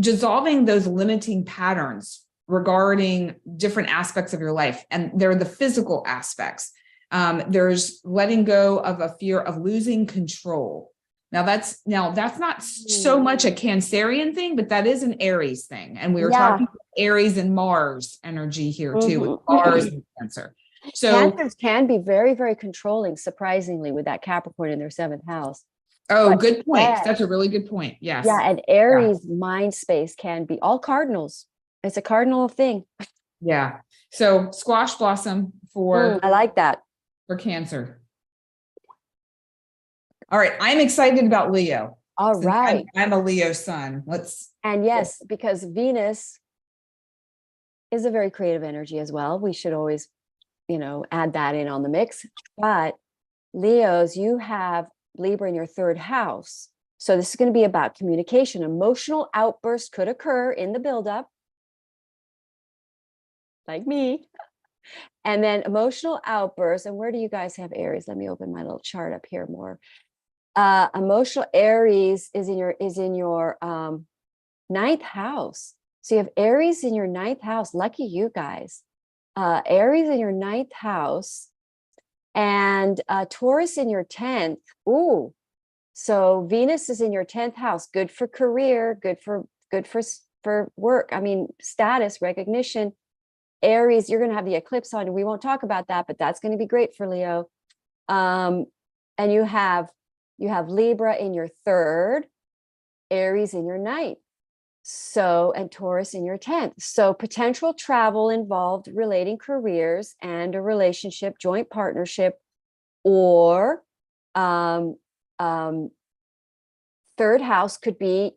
dissolving those limiting patterns regarding different aspects of your life. And they're the physical aspects. There's letting go of a fear of losing control. Now that's not so much a Cancerian thing, but that is an Aries thing. And we were talking about Aries and Mars energy here too, with Mars and Cancer. So, Cancers can be very, very controlling, surprisingly, with that Capricorn in their seventh house. oh, But good point. yeah, That's a really good point. yeah, Yes. and Yeah. Aries mind space can be all cardinals. It's a cardinal thing. Yeah. So squash blossom I like that. for Cancer. All right. I'm excited about Leo. All Since right. I'm a Leo sun. Let's. And yes, because Venus is a very creative energy as well. We should always, add that in on the mix. But Leos, you have Libra in your third house. So this is going to be about communication. Emotional outbursts could occur in the buildup, like me. And then emotional outbursts. And where do you guys have Aries? Let me open my little chart up here more. Emotional Aries is in your ninth house. So you have Aries in your ninth house. Lucky you guys. Aries in your ninth house, and Taurus in your 10th. Ooh. So Venus is in your 10th house. Good for career, good for work. I mean, status, recognition. Aries, you're going to have the eclipse on. We won't talk about that, but that's going to be great for Leo. And you have Libra in your third, Aries in your ninth. So, and Taurus in your 10th. So potential travel involved relating careers and a relationship, joint partnership, or third house could be,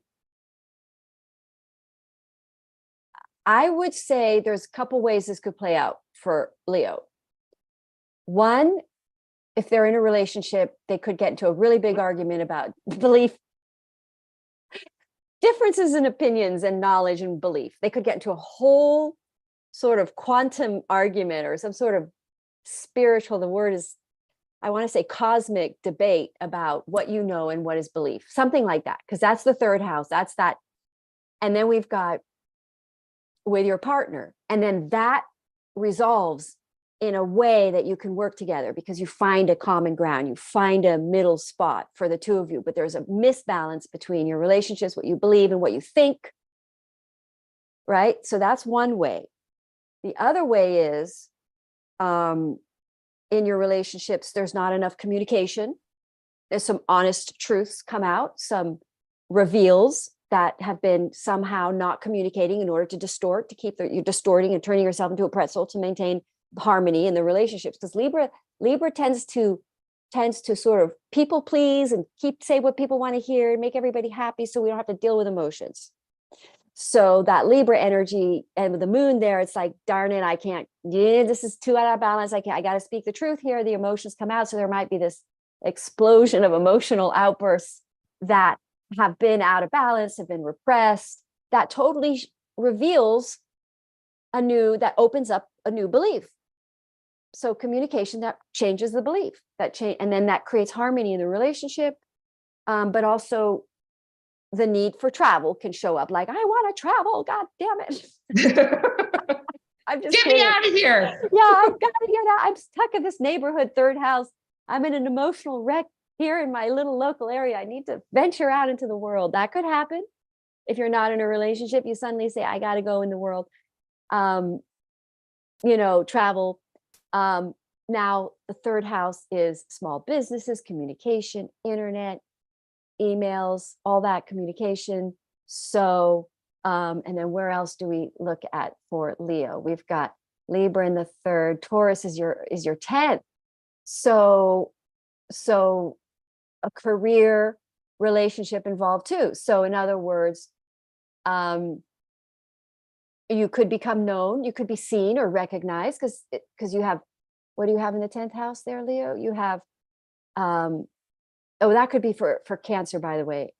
I would say there's a couple ways this could play out for Leo. One, if they're in a relationship, they could get into a really big argument about belief, differences in opinions and knowledge and belief. They could get into a whole sort of quantum argument or some sort of spiritual, the word is, I want to say cosmic debate about what you know and what is belief, something like that, because that's the third house. That's that. And then we've got with your partner, and then that resolves in a way that you can work together because you find a common ground, you find a middle spot for the two of you, but there's a misbalance between your relationships, what you believe and what you think, right? So that's one way. The other way is in your relationships, there's not enough communication. There's some honest truths come out, some reveals that have been somehow not communicating in order to distort, to keep you distorting and turning yourself into a pretzel to maintain harmony in the relationships. Because Libra tends to sort of people please and say what people want to hear and make everybody happy so we don't have to deal with emotions. So that Libra energy, and with the moon there, it's like, darn it, I can't, this is too out of balance. I got to speak the truth here. The emotions come out. So there might be this explosion of emotional outbursts that have been out of balance, have been repressed, that totally reveals that opens up a new belief. So communication that changes the belief, and then that creates harmony in the relationship, but also the need for travel can show up. Like, I want to travel. God damn it. I'm just Get kidding. me out of here. Yeah, I've got to get out. I'm stuck in this neighborhood, third house. I'm in an emotional wreck here in my little local area. I need to venture out into the world. That could happen. If you're not in a relationship, you suddenly say, I got to go in the world. Travel. Now the third house is small businesses, communication, internet, emails, all that communication. So, and then where else do we look at for Leo? We've got Libra in the third, Taurus is your 10th. So a career relationship involved too. So in other words, you could become known, you could be seen or recognized because you have, what do you have in the 10th house there, Leo? You have, that could be for Cancer, by the way.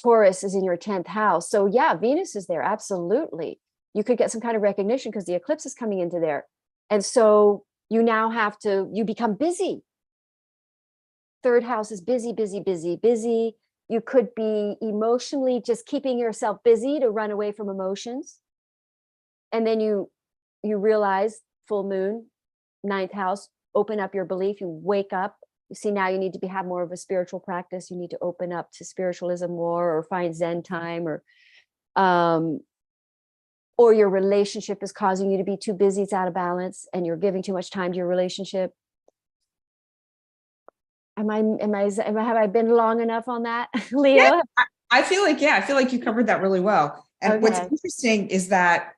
Taurus is in your 10th house. So yeah, Venus is there. Absolutely. You could get some kind of recognition because the eclipse is coming into there. And so you now you become busy. Third house is busy, busy, busy, busy. You could be emotionally just keeping yourself busy to run away from emotions. And then you realize, full moon, 9th house, open up your belief. You wake up. You see, now you need to have more of a spiritual practice. You need to open up to spiritualism more, or find Zen time, or or your relationship is causing you to be too busy, it's out of balance, and you're giving too much time to your relationship. Have I been long enough on that, Leo? Yeah, I feel like, I feel like you covered that really well. And what's Okay. interesting is that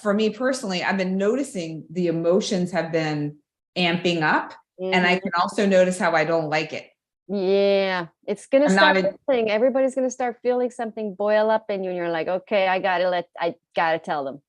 for me personally, I've been noticing the emotions have been amping up, and I can also notice how I don't like it. Yeah, it's gonna I'm not start feeling, everybody's gonna start feeling something boil up in you, and you're like, okay, I gotta tell them.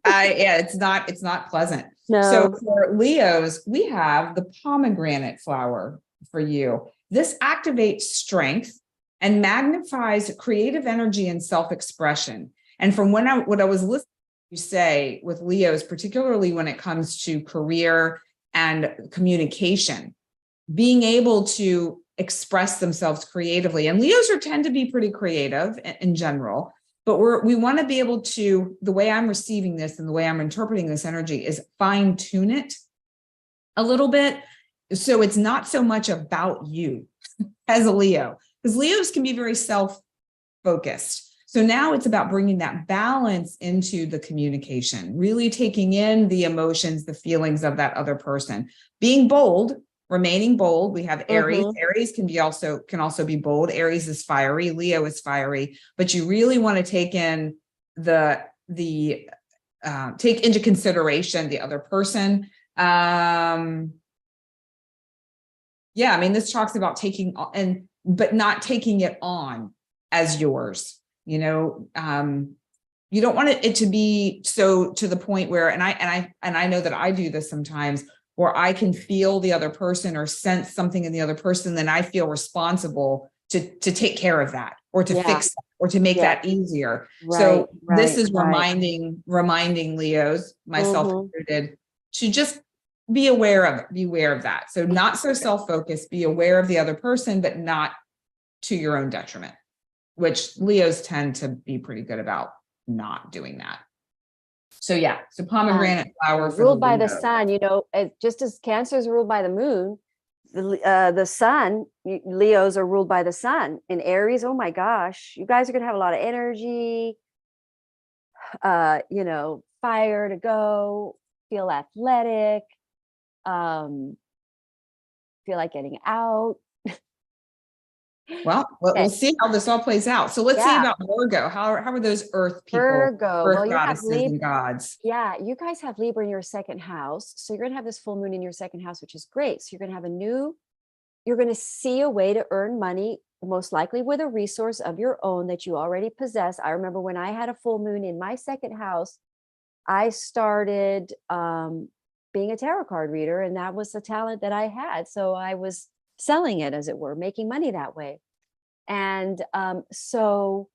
yeah, it's not pleasant. So No. for Leos, we have the pomegranate flower for you. This activates strength and magnifies creative energy and self-expression. And from what I was listening to you say with Leos, particularly when it comes to career and communication, being able to express themselves creatively. And Leos tend to be pretty creative in general, but we want to be able to, the way I'm receiving this and the way I'm interpreting this energy is fine tune it a little bit. So it's not so much about you as a Leo, because Leos can be very self-focused. So now it's about bringing that balance into the communication, really taking in the emotions, the feelings of that other person, being bold, remaining bold. We have Aries. Aries can also be bold. Aries is fiery. Leo is fiery, but you really want to take in take into consideration the other person. Yeah, I mean, this talks about taking but not taking it on as yours. You know, you don't want it to be so to the point where, and I know that I do this sometimes, where I can feel the other person or sense something in the other person, then I feel responsible to take care of that, or to fix that, or to make that easier. So this is reminding Leos, myself included, to just be aware of that. So not so self-focused, be aware of the other person, but not to your own detriment, which Leos tend to be pretty good about not doing that. So yeah, so pomegranate flower for ruled the by Leo. the sun, you know, just as Cancer is ruled by the moon, the sun, Leos are ruled by the sun. In Aries, oh my gosh, you guys are gonna have a lot of energy, you know, fire to go, feel athletic, feel like getting out. Well, we'll see how this all plays out. So let's see about Virgo. How are those earth people, Virgo, earth well, you have goddesses and gods? Yeah, you guys have Libra in your second house. So you're going to have this full moon in your second house, which is great. So you're going to have you're going to see a way to earn money, most likely with a resource of your own that you already possess. I remember when I had a full moon in my second house, I started being a tarot card reader, and that was the talent that I had. So I was selling it, as it were, making money that way. And so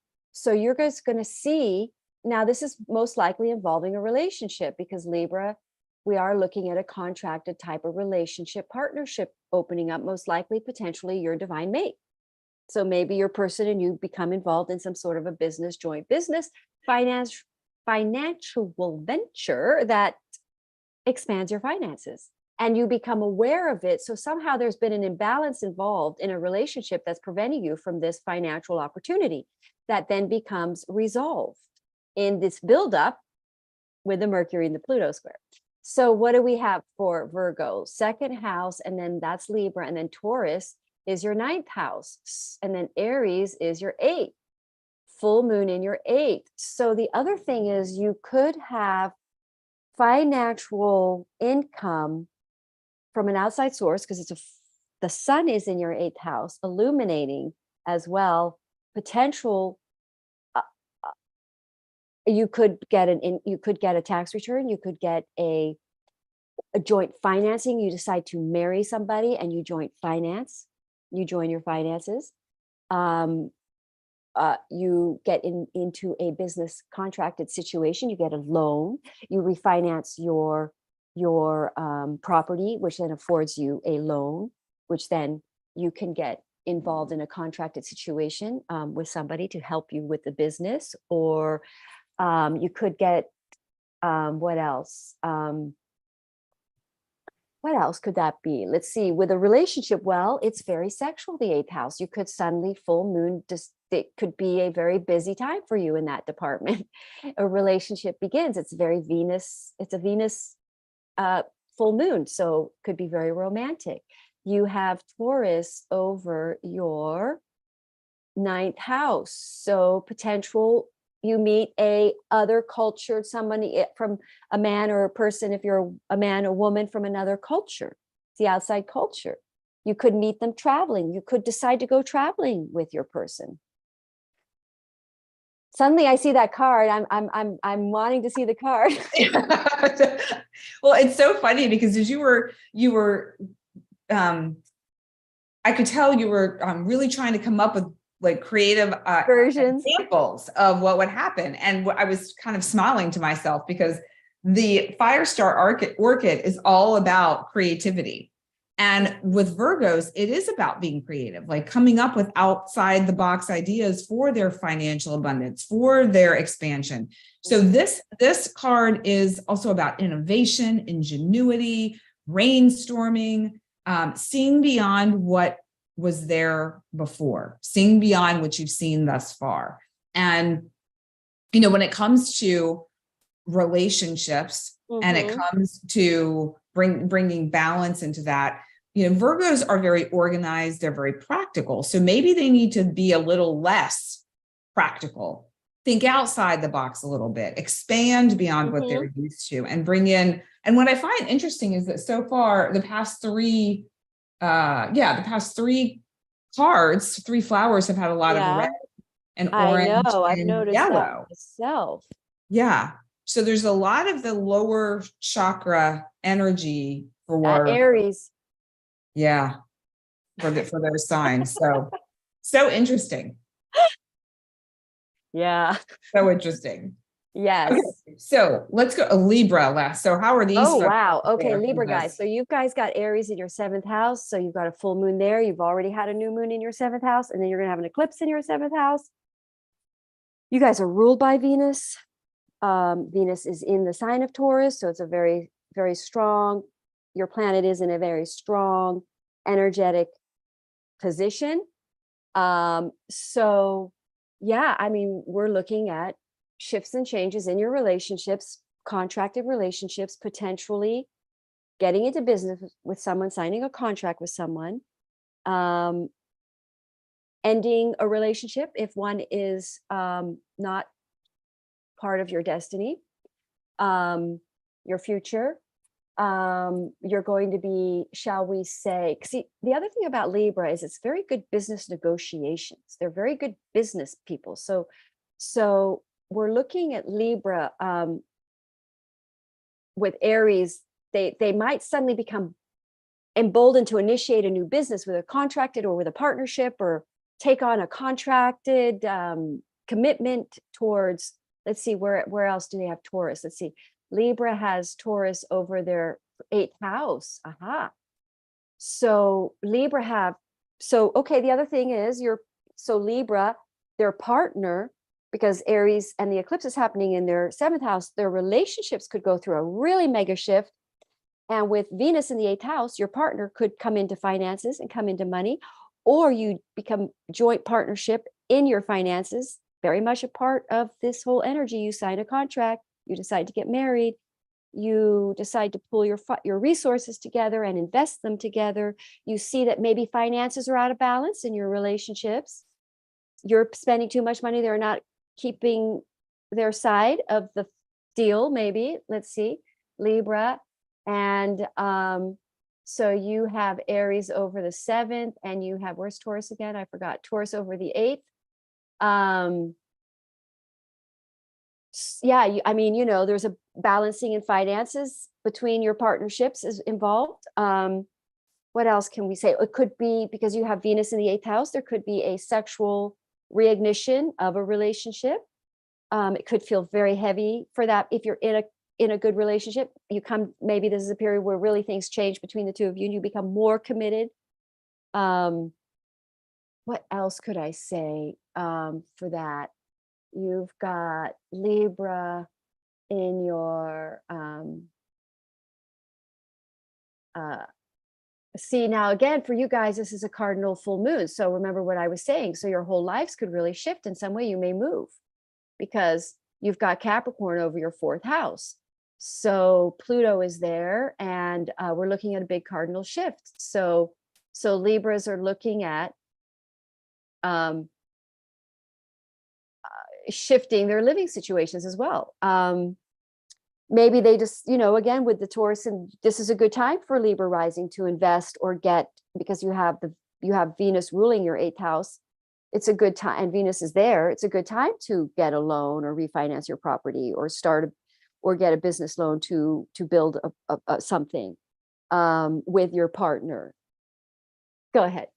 you're guys going to see, now this is most likely involving a relationship, because Libra, we are looking at a contracted type of relationship, partnership opening up, most likely potentially your divine mate. So maybe your person and you become involved in some sort of a business, joint business, financial venture that expands your finances, and you become aware of it. So somehow there's been an imbalance involved in a relationship that's preventing you from this financial opportunity that then becomes resolved in this buildup with the Mercury and the Pluto square. So what do we have for Virgo? Second house, and then that's Libra, and then Taurus is your ninth house, and then Aries is your eighth, full moon in your eighth. So the other thing is, you could have financial income from an outside source, because the sun is in your eighth house, illuminating as well potential. You could get a tax return. You could get a joint financing. You decide to marry somebody and you joint finance. You join your finances. You get into a business contracted situation. You get a loan. You refinance your property, which then affords you a loan, which then you can get involved in a contracted situation with somebody to help you with the business. Or you could get what else? What else could that be? Let's see. With a relationship, well, it's very sexual, the eighth house. You could suddenly full moon just it could be a very busy time for you in that department. A relationship begins. It's very Venus. It's a Venus full moon, so could be very romantic. You have Taurus over your 9th house, so potential you meet a other cultured somebody from a man or a person. If you're a man or woman from another culture, the outside culture, you could meet them traveling. You could decide to go traveling with your person. Suddenly I see that card. I'm wanting to see the card. Well, it's so funny because as you were I could tell you were really trying to come up with like creative Versions. examples of what would happen. And I was kind of smiling to myself because the fire star orchid is all about creativity. And with Virgos, it is about being creative, like coming up with outside the box ideas for their financial abundance, for their expansion. So this card is also about innovation, ingenuity, brainstorming, seeing beyond what was there before, seeing beyond what you've seen thus far. And, you know, when it comes to relationships and it comes to bringing balance into that, you know, Virgos are very organized. They're very practical. So maybe they need to be a little less practical, think outside the box a little bit, expand beyond what they're used to, and bring in. And what I find interesting is that so far, the past three cards, 3 flowers have had a lot of red and orange I've and noticed yellow. that myself. Yeah. So there's a lot of the lower chakra energy for Aries. Yeah, for those signs. So interesting. Yeah. So interesting. Yes. Okay, so let's go Libra last. So how are these? Oh, wow. Okay, there Libra for this? guys. So you guys got Aries in your 7th house. So you've got a full moon there. You've already had a new moon in your 7th house, and then you're going to have an eclipse in your 7th house. You guys are ruled by Venus. Venus is in the sign of Taurus. So it's a very, very strong, your planet is in a very strong, energetic position. So yeah, I mean, we're looking at shifts and changes in your relationships, contracted relationships, potentially getting into business with someone, signing a contract with someone, ending a relationship if one is not part of your destiny, your future. You're going to be, shall we say, see, the other thing about Libra is it's very good business negotiations. They're very good business people. So we're looking at Libra with Aries. They might suddenly become emboldened to initiate a new business with a contracted or with a partnership, or take on a contracted commitment towards, let's see, where else do they have Taurus? Let's see. Libra has Taurus over their 8th house. So Libra okay, the other thing is Libra, their partner, because Aries and the eclipse is happening in their 7th house, their relationships could go through a really mega shift. And with Venus in the 8th house, your partner could come into finances and come into money, or you become joint partnership in your finances, very much a part of this whole energy. You sign a contract, you decide to get married, you decide to pull your resources together and invest them together. You see that maybe finances are out of balance in your relationships. You're spending too much money. They're not keeping their side of the deal, maybe. Let's see, Libra. And so you have Aries over the 7th, and you have, where's Taurus again? I forgot. Taurus over the 8th. Yeah, I mean, you know, there's a balancing in finances between your partnerships is involved. What else can we say? It could be, because you have Venus in the 8th house, there could be a sexual reignition of a relationship. It could feel very heavy for that. If you're in a good relationship, maybe this is a period where really things change between the two of you and you become more committed. What else could I say for that? You've got Libra in your See, now again, for you guys, this is a cardinal full moon. So remember what I was saying. So your whole lives could really shift in some way. You may move because you've got Capricorn over your fourth house. So Pluto is there, and we're looking at a big cardinal shift. So Libras are looking at shifting their living situations as well. Maybe they just, again, with the Taurus, and this is a good time for Libra rising to invest or get, because you have Venus ruling your eighth house. It's a good time, and Venus is there. It's a good time to get a loan or refinance your property or or get a business loan to build something with your partner. Go ahead.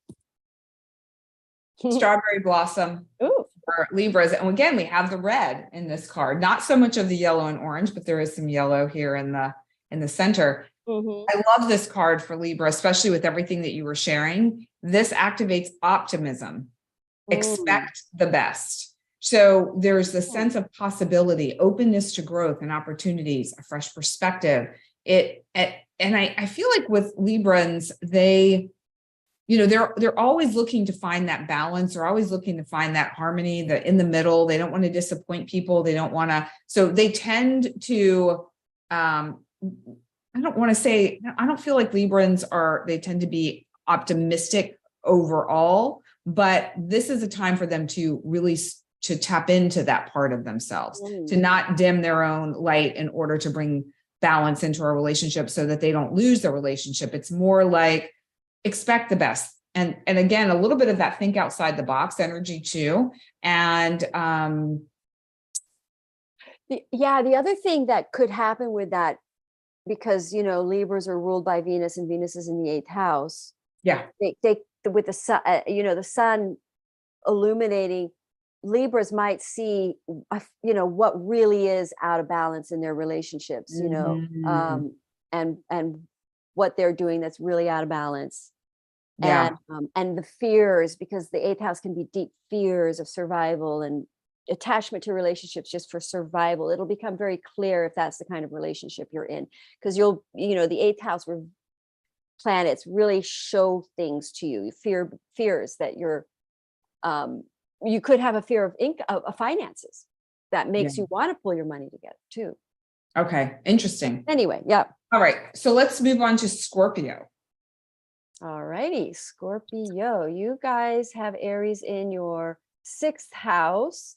Strawberry blossom. Ooh. For Libras. And again, we have the red in this card, not so much of the yellow and orange, but there is some yellow here in the center. Mm-hmm. I love this card for Libra, especially with everything that you were sharing. This activates optimism. Expect the best. So there's the sense of possibility, openness to growth and opportunities, a fresh perspective. And I feel like with Librans, they're always looking to find that balance. They're always looking to find that harmony, in the middle. They don't want to disappoint people. They don't want to, so they tend to, I don't feel like Librans they tend to be optimistic overall, but this is a time for them to really to tap into that part of themselves, to not dim their own light in order to bring balance into a relationship so that they don't lose their relationship. It's more like, expect the best. And again, a little bit of that think outside the box energy too. And the other thing that could happen with that, because Libras are ruled by Venus, and Venus is in the eighth house. Yeah. They with the sun, the sun illuminating, Libras might see what really is out of balance in their relationships, and what they're doing that's really out of balance. Yeah. And the fears, because the eighth house can be deep fears of survival and attachment to relationships just for survival. It'll become very clear if that's the kind of relationship you're in, because the eighth house planets really show things to you. Fears that you could have a fear of finances that makes you want to pull your money together too. Okay. Interesting. Anyway. Yeah. All right. So let's move on to Scorpio. All righty. Scorpio, you guys have Aries in your sixth house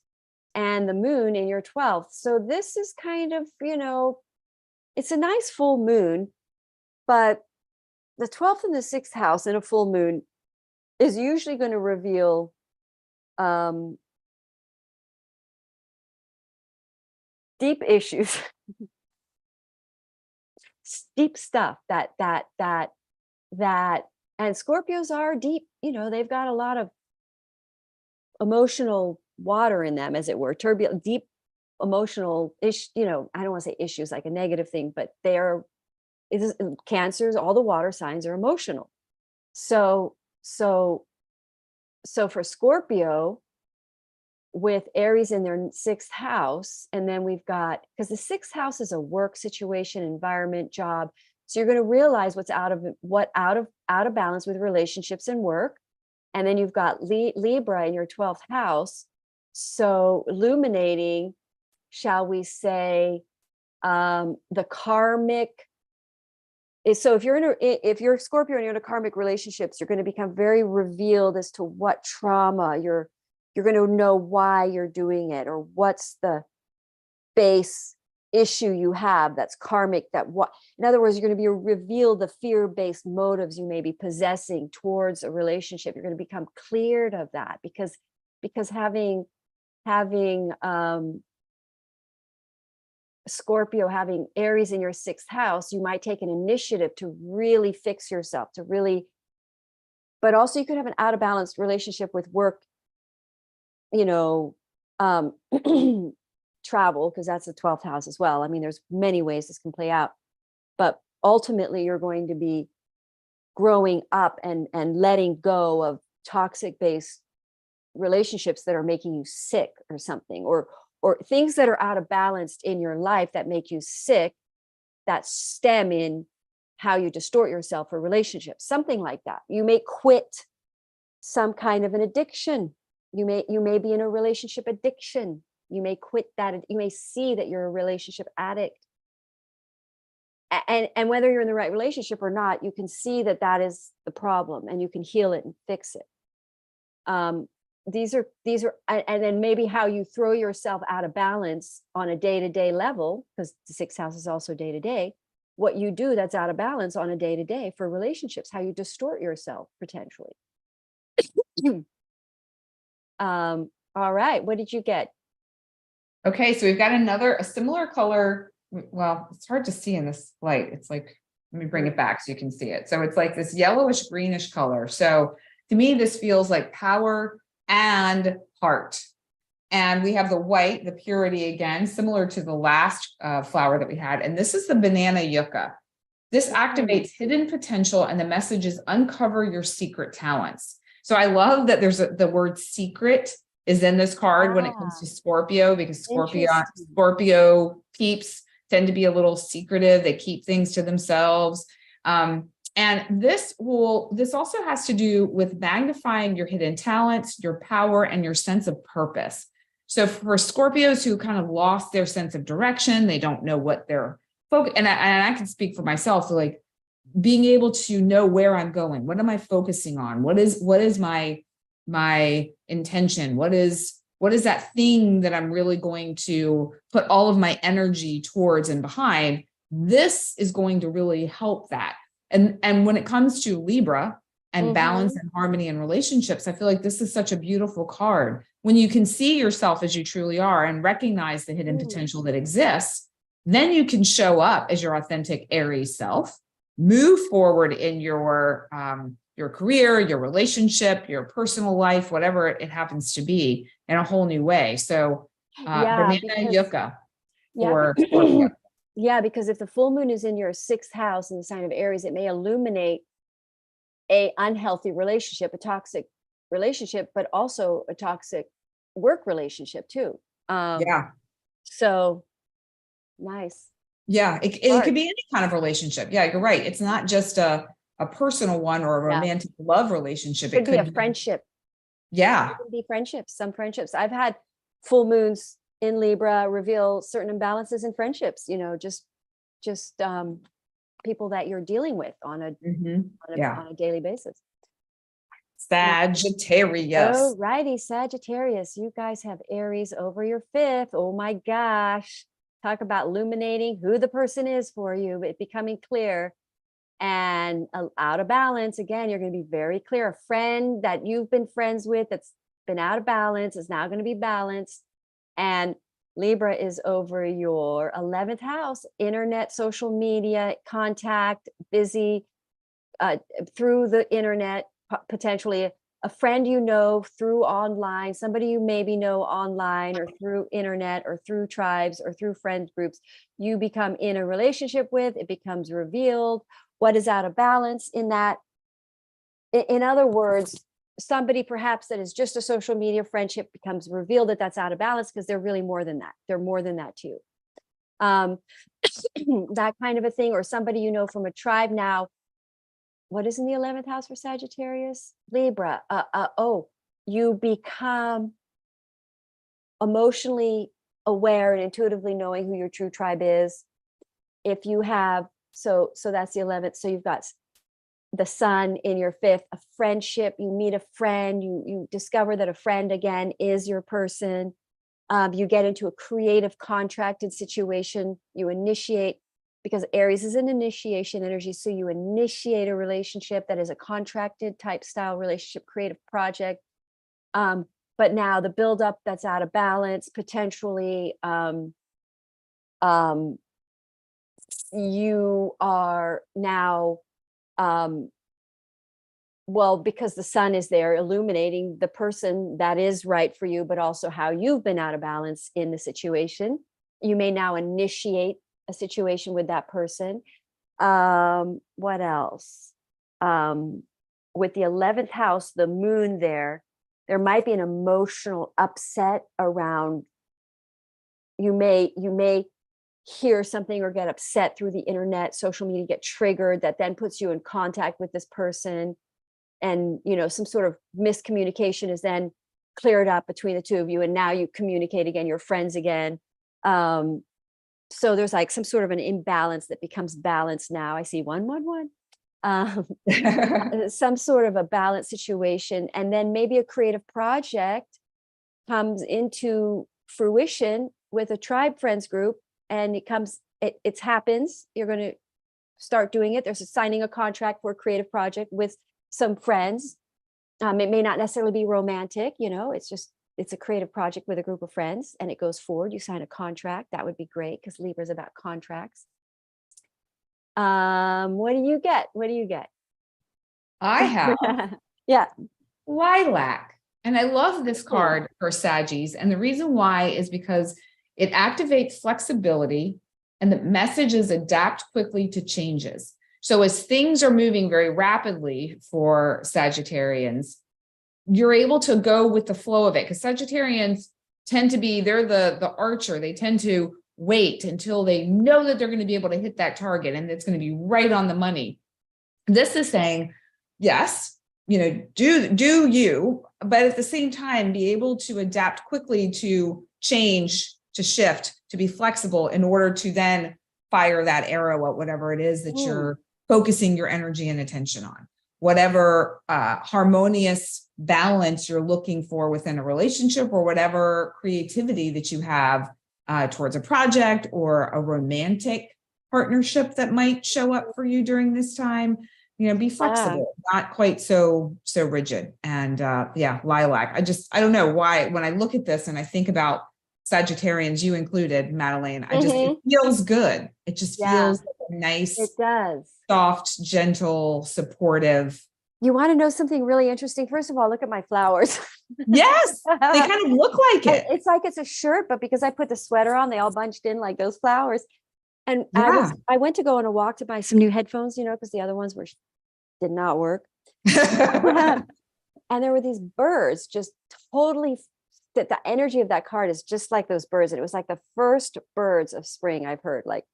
and the moon in your 12th. So this is kind of, it's a nice full moon, but the 12th and the sixth house in a full moon is usually going to reveal deep issues, deep stuff that and Scorpios are deep, they've got a lot of emotional water in them, as it were, turbulent, deep emotional I don't want to say issues like a negative thing, but Cancers, all the water signs are emotional. So for Scorpio, with Aries in their sixth house, and then we've got, because the sixth house is a work situation, environment, job. So you're going to realize what's out of balance with relationships and work. And then you've got Libra in your 12th house. So illuminating, shall we say, the karmic is, so if you're Scorpio and you're in a karmic relationships, you're going to become very revealed as to what trauma you're going to know why you're doing it, or what's the base issue you have that's karmic, in other words, you're going to be revealed the fear-based motives you may be possessing towards a relationship. You're going to become cleared of that, because having Scorpio, having Aries in your sixth house, you might take an initiative to really fix yourself, but also you could have an out of balance relationship with work, travel, because that's the 12th house as well. I mean, there's many ways this can play out, but ultimately you're going to be growing up and letting go of toxic based relationships that are making you sick or something, or things that are out of balance in your life that make you sick, that stem in how you distort yourself for relationships, something like that. You may quit some kind of an addiction. You may be in a relationship addiction. You may quit that. You may see that you're a relationship addict. And whether you're in the right relationship or not, you can see that that is the problem, and you can heal it and fix it. These are, and then maybe how you throw yourself out of balance on a day-to-day level, because the 6th house is also day-to-day. What you do that's out of balance on a day-to-day for relationships, how you distort yourself potentially. All right, what did you get? Okay, so we've got a similar color. Well, it's hard to see in this light. It's like, let me bring it back so you can see it. So it's like this yellowish greenish color. So to me, this feels like power and heart. And we have the white, the purity again, similar to the last flower that we had. And this is the banana yucca. This activates hidden potential, and the message is uncover your secret talents. So I love that there's the word secret is in this card when it comes to Scorpio, because Scorpio peeps tend to be a little secretive. They keep things to themselves. And this also has to do with magnifying your hidden talents, your power, and your sense of purpose. So for Scorpios who kind of lost their sense of direction, they don't know what they're focused, and I can speak for myself. So like being able to know where I'm going, what am I focusing on? What is my intention? What is that thing that I'm really going to put all of my energy towards and behind? This is going to really help that. And when it comes to Libra and balance and harmony in relationships, I feel like this is such a beautiful card. When you can see yourself as you truly are and recognize the hidden potential that exists, then you can show up as your authentic Aries self, move forward in your career, your relationship, your personal life, whatever it happens to be, in a whole new way. So banana yucca for Scorpio. Yeah, because if the full moon is in your 6th house in the sign of Aries, it may illuminate a unhealthy relationship, a toxic relationship, but also a toxic work relationship too. So nice. Yeah, it could be any kind of relationship. Yeah, you're right. It's not just a personal one or a romantic love relationship. It could be a friendship. Yeah. It could be friendships, some friendships. I've had full moons in Libra reveal certain imbalances in friendships, just people that you're dealing with on a daily basis. Sagittarius. Oh, righty, Sagittarius. You guys have Aries over your 5th. Oh my gosh. Talk about illuminating who the person is for you, it becoming clear. And out of balance, again, you're going to be very clear. A friend that you've been friends with that's been out of balance is now going to be balanced. And Libra is over your 11th house, internet, social media, contact, busy through the internet, potentially a friend through online, somebody you maybe know online or through internet or through tribes or through friend groups, you become in a relationship with, it becomes revealed. What is out of balance in that? In other words, somebody perhaps that is just a social media friendship becomes revealed that that's out of balance because they're really more than that. They're more than that too. That kind of a thing, or somebody from a tribe now. What is in the 11th house for Sagittarius? Libra. You become emotionally aware and intuitively knowing who your true tribe is. If you have, so that's the 11th. So you've got the sun in your 5th, a friendship, you meet a friend, you discover that a friend again is your person. You get into a creative contracted situation, you initiate, because Aries is an initiation energy. So you initiate a relationship that is a contracted type style relationship, creative project. But now the buildup that's out of balance, potentially, you are now, because the sun is there illuminating the person that is right for you, but also how you've been out of balance in the situation. You may now initiate a situation with that person. What else? With the 11th house, the moon there might be an emotional upset around, you may hear something or get upset through the internet, social media, get triggered, that then puts you in contact with this person. And, some sort of miscommunication is then cleared up between the two of you. And now you communicate again, you're friends again. So there's like some sort of an imbalance that becomes balanced now. I see 111. Some sort of a balanced situation. And then maybe a creative project comes into fruition with a tribe friends group, and it happens. You're going to start doing it. There's signing a contract for a creative project with some friends. It may not necessarily be romantic, it's a creative project with a group of friends, and it goes forward. You sign a contract. That would be great, because Libra is about contracts. What do you get? I have Yeah. lilac. And I love this card for Saggies. And the reason why is because it activates flexibility, and the messages adapt quickly to changes. So as things are moving very rapidly for Sagittarians, you're able to go with the flow of it, because Sagittarians tend to be, they're the archer. They tend to wait until they know that they're going to be able to hit that target and it's going to be right on the money. This is saying, yes, do you, but at the same time, be able to adapt quickly to change, to shift, to be flexible in order to then fire that arrow at whatever it is that you're focusing your energy and attention on. Whatever harmonious balance you're looking for within a relationship, or whatever creativity that you have towards a project or a romantic partnership that might show up for you during this time. Be flexible, not quite so rigid. And lilac. I don't know why, when I look at this and I think about Sagittarians, you included, Madelaine, it feels good. It just feels like a nice, it does, soft, gentle, supportive. You want to know something really interesting? First of all, look at my flowers. Yes, they kind of look like it. It's like it's a shirt, but because I put the sweater on, they all bunched in like those flowers. And I went to go on a walk to buy some new headphones, because the other ones did not work. And there were these birds, just totally, that the energy of that card is just like those birds. And it was like the first birds of spring I've heard. Like,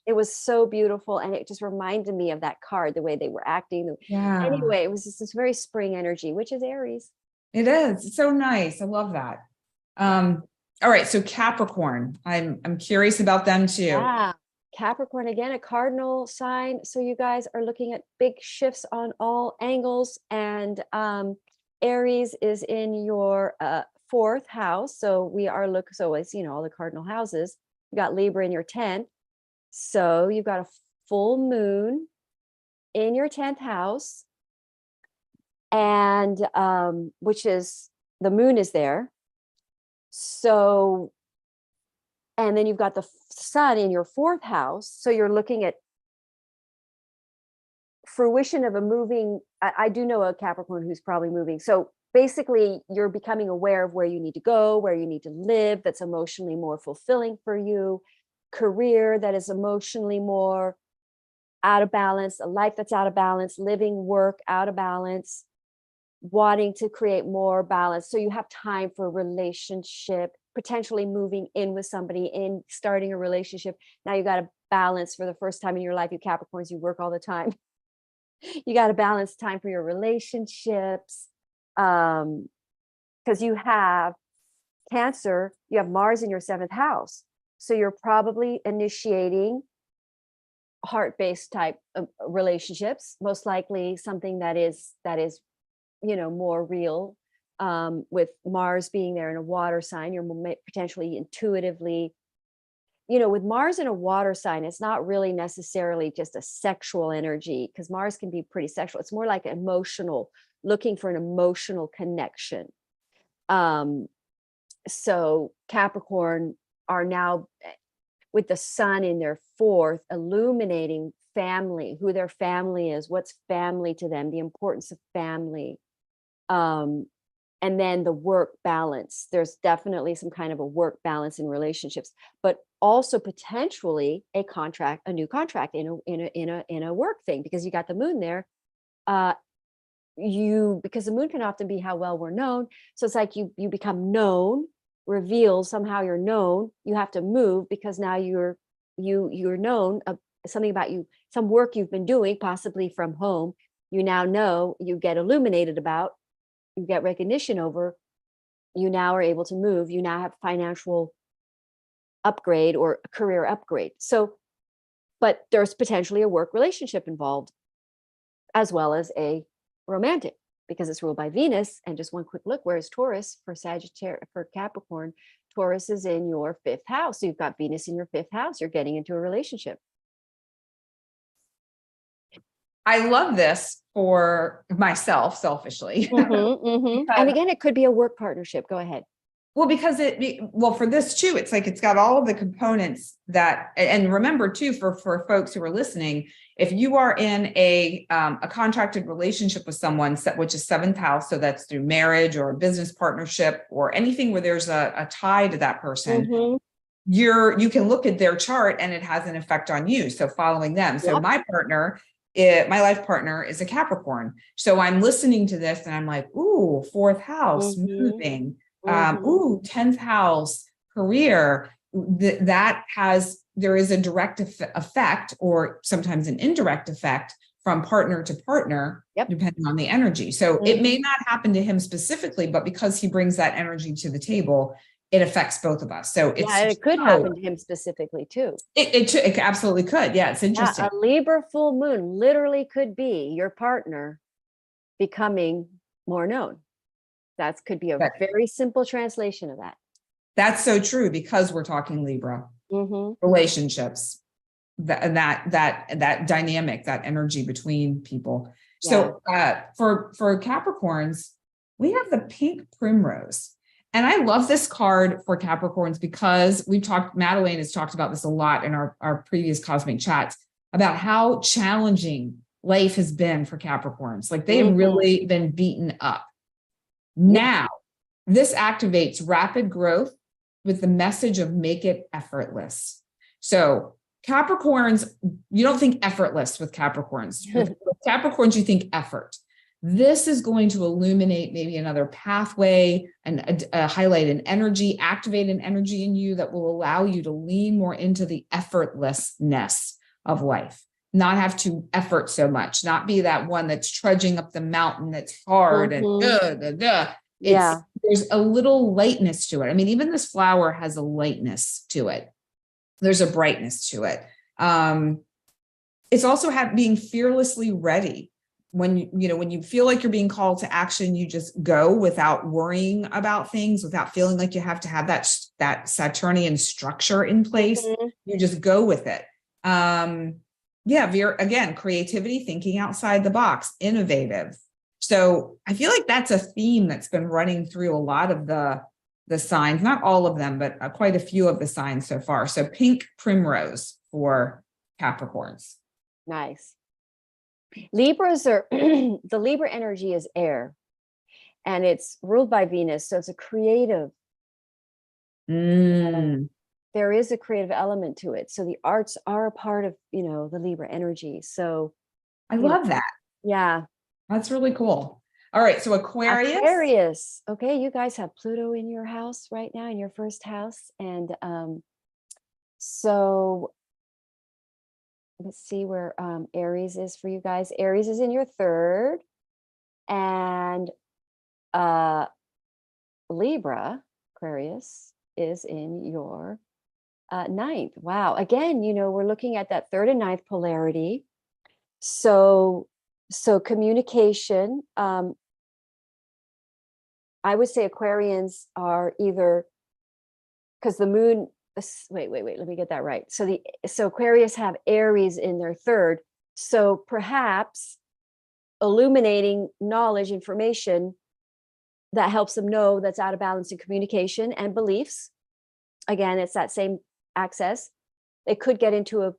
it was so beautiful. And it just reminded me of that card, the way they were acting. Anyway, it was just this very spring energy, which is Aries. It is. It's so nice. I love that. All right. So Capricorn, I'm curious about them too. Yeah. Capricorn, again, a cardinal sign. So you guys are looking at big shifts on all angles. And Aries is in your fourth house. So we are so it's, all the cardinal houses. You got Libra in your 10th. So you've got a full moon in your 10th house. And which is, the moon is there. So, and then you've got the sun in your fourth house. So you're looking at fruition of a moving, I do know a Capricorn who's probably moving. So basically you're becoming aware of where you need to go, where you need to live, that's emotionally more fulfilling for you, career that is emotionally more out of balance, a life that's out of balance, living, work out of balance, wanting to create more balance. So you have time for a relationship, potentially moving in with somebody, in starting a relationship. Now you got to balance for the first time in your life. You Capricorns, you work all the time. You got to balance time for your relationships. Because you have Cancer, you have Mars in your 7th house. So you're probably initiating heart-based type of relationships, most likely something that is more real, with Mars being there in a water sign. You're potentially intuitively, with Mars in a water sign, it's not really necessarily just a sexual energy, because Mars can be pretty sexual. It's more like emotional, looking for an emotional connection. So Capricorn are now with the sun in their 4th, illuminating family, who their family is, what's family to them, the importance of family. And then the work balance. There's definitely some kind of a work balance in relationships, but also potentially a new contract in a work thing, because you got the moon there. Because the moon can often be how well we're known. So it's like you become known revealed, somehow you're known, you have to move because now you're known, something about you, some work you've been doing, possibly from home, you now know, you get illuminated about, you get recognition over, you now are able to move, you now have financial upgrade or a career upgrade. So, but there's potentially a work relationship involved as well as a romantic, because it's ruled by Venus. And just one quick look, where's Taurus for Sagittarius, for Capricorn? Taurus is in your 5th house. So you've got Venus in your 5th house. You're getting into a relationship. I love this for myself, selfishly. And again, it could be a work partnership. Go ahead. Well, because for this too, it's like, it's got all of the components that, and remember too, for folks who are listening, if you are in a contracted relationship with someone, which is 7th house, so that's through marriage or a business partnership or anything where there's a tie to that person, you can look at their chart and it has an effect on you. So following them. So my life partner is a Capricorn. So I'm listening to this and I'm like, ooh, 4th house, moving. 10th house, career, there is a direct effect or sometimes an indirect effect from partner to partner, depending on the energy. So it may not happen to him specifically, but because he brings that energy to the table, it affects both of us. So it could happen to him specifically too. It absolutely could. Yeah, it's interesting. A Libra full moon literally could be your partner becoming more known. That could be a very simple translation of that. That's so true, because we're talking Libra relationships, that dynamic, that energy between people. So for Capricorns, we have the pink primrose. And I love this card for Capricorns because Madelaine has talked about this a lot in our previous cosmic chats about how challenging life has been for Capricorns. Like they have really been beaten up. Now, this activates rapid growth with the message of make it effortless. So Capricorns, you don't think effortless with Capricorns. With Capricorns, you think effort. This is going to illuminate maybe another pathway and highlight an energy, activate an energy in you that will allow you to lean more into the effortlessness of life. Not have to effort so much, not be that one that's trudging up the mountain that's hard and there's a little lightness to it. I mean, even this flower has a lightness to it. There's a brightness to it. It's also being fearlessly ready. When you feel like you're being called to action, you just go without worrying about things, without feeling like you have to have that Saturnian structure in place. You just go with it. Again, creativity, thinking outside the box, innovative. So I feel like that's a theme that's been running through a lot of the signs, not all of them, but quite a few of the signs so far. So pink primrose for Capricorns. Nice. Libras are, the Libra energy is air and it's ruled by Venus. So it's a creative. There is a creative element to it. So the arts are a part of, the Libra energy. So I love that. Yeah. That's really cool. All right. So Aquarius. Okay. You guys have Pluto in your house right now, in your 1st house. And so let's see where Aries is for you guys. Aries is in your 3rd. And Libra, Aquarius, is in your 9th. Wow. Again, we're looking at that 3rd and 9th polarity. So communication, I would say Aquarians are either, because the moon, wait, let me get that right. So Aquarius have Aries in their 3rd. So perhaps illuminating knowledge, information that helps them know that's out of balance in communication and beliefs. Again, it's that same access. They could get into an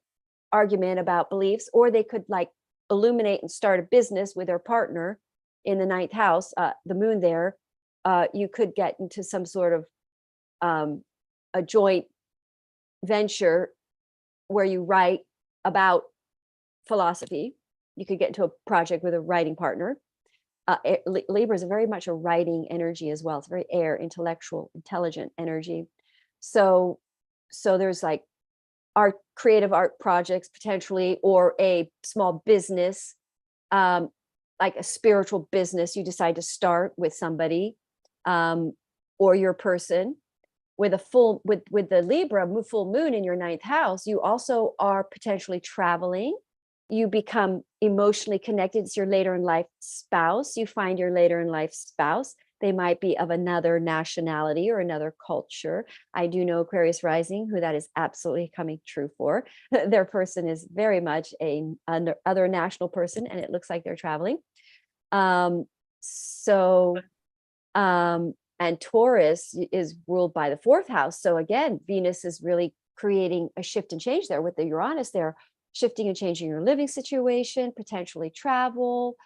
argument about beliefs, or they could illuminate and start a business with their partner in the 9th house, the moon there. You could get into some sort of a joint venture where you write about philosophy. You could get into a project with a writing partner. Libra is very much a writing energy as well. It's very air, intellectual, intelligent energy. So there's like creative art projects potentially, or a small business, like a spiritual business you decide to start with somebody, or your person. With the Libra full moon in your ninth house, you also are potentially traveling. You become emotionally connected. It's your later in life spouse. You find your later in life spouse. They might be of another nationality or another culture. I do know Aquarius rising, who that is absolutely coming true for. Their person is very much other national person, and it looks like they're traveling. And Taurus is ruled by the fourth house. So again, Venus is really creating a shift and change there with the Uranus there, shifting and changing your living situation, potentially travel,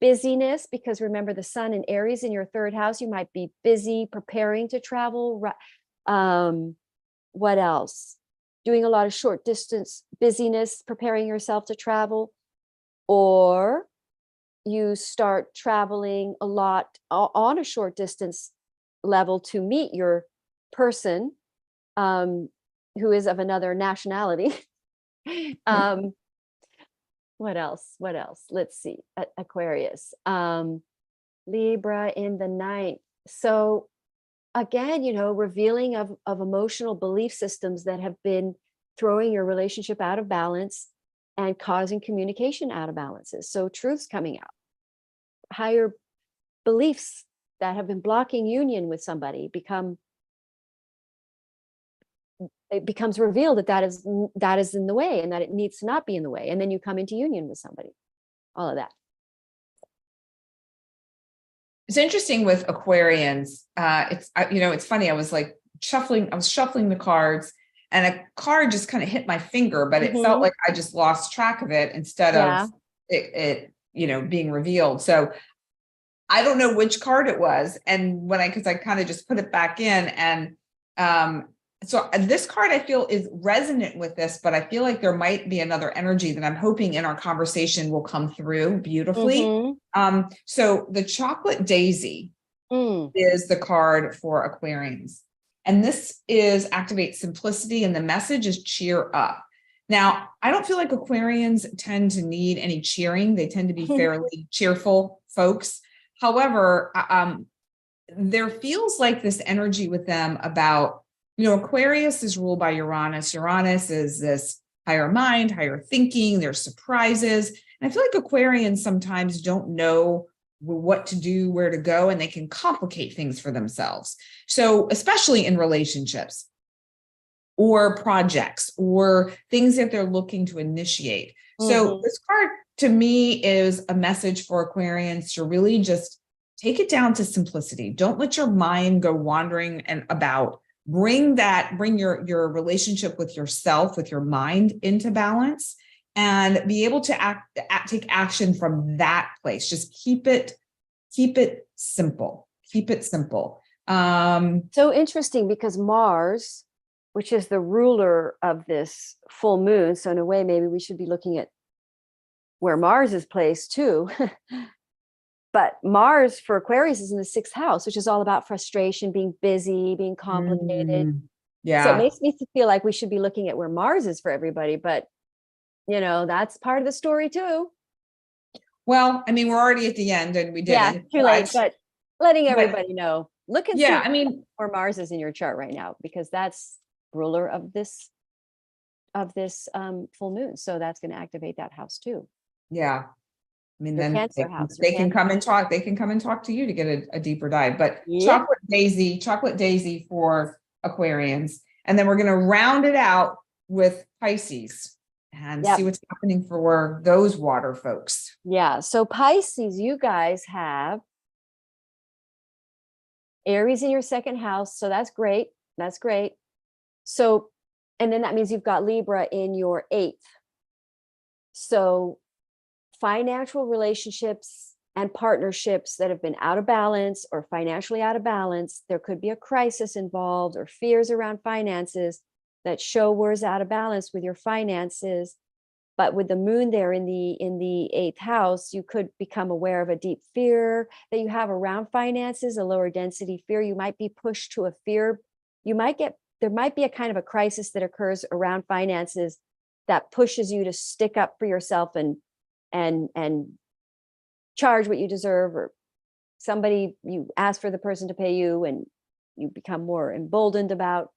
busyness, because remember the sun in Aries in your third house, you might be busy preparing to travel. What else? Doing a lot of short distance busyness, preparing yourself to travel, or you start traveling a lot on a short distance level to meet your person, who is of another nationality. What else? Let's see. Aquarius, Libra in the ninth. So again, revealing of emotional belief systems that have been throwing your relationship out of balance and causing communication out of balances. So truth's coming out. Higher beliefs that have been blocking union with somebody it becomes revealed that is in the way, and that it needs to not be in the way. And then you come into union with somebody. All of that. It's interesting with Aquarians. It's funny. I was shuffling the cards, and a card just kind of hit my finger, but it felt like I just lost track of it instead of it being revealed. So I don't know which card it was. And because I kind of just put it back in, and so this card I feel is resonant with this, but I feel like there might be another energy that I'm hoping in our conversation will come through beautifully. So the chocolate daisy is the card for Aquarians. And this is activate simplicity, and the message is cheer up. Now, I don't feel like Aquarians tend to need any cheering. They tend to be fairly cheerful folks. However, there feels like this energy with them about, Aquarius is ruled by Uranus. Uranus is this higher mind, higher thinking, there's surprises. And I feel like Aquarians sometimes don't know what to do, where to go, and they can complicate things for themselves. So especially in relationships or projects or things that they're looking to initiate. So this card to me is a message for Aquarians to really just take it down to simplicity. Don't let your mind go wandering and about. Bring your relationship with yourself, with your mind into balance, and be able to take action from that place. Just keep it simple. Keep it simple. So interesting, because Mars, which is the ruler of this full moon, so in a way, maybe we should be looking at where Mars is placed too. But Mars for Aquarius is in the sixth house, which is all about frustration, being busy, being complicated. Yeah. So it makes me feel like we should be looking at where Mars is for everybody, but that's part of the story too. Well, I mean, we're already at the end, and we did. Yeah, too late, but letting everybody know. Look and see where Mars is in your chart right now, because that's ruler of this full moon. So that's going to activate that house too. Yeah. I mean, then they can come and talk. They can come and talk to you to get a deeper dive. But chocolate daisy for Aquarians, and then we're going to round it out with Pisces and see what's happening for those water folks. Yeah. So Pisces, you guys have Aries in your second house, so that's great. That's great. So, and then that means you've got Libra in your eighth. So financial relationships and partnerships that have been out of balance or financially out of balance, there could be a crisis involved or fears around finances that show where's out of balance with your finances. But with the moon there in the eighth house, you could become aware of a deep fear that you have around finances, a lower density fear. You might be pushed to a fear. There might be a kind of a crisis that occurs around finances that pushes you to stick up for yourself and charge what you deserve, or you ask for the person to pay you, and you become more emboldened about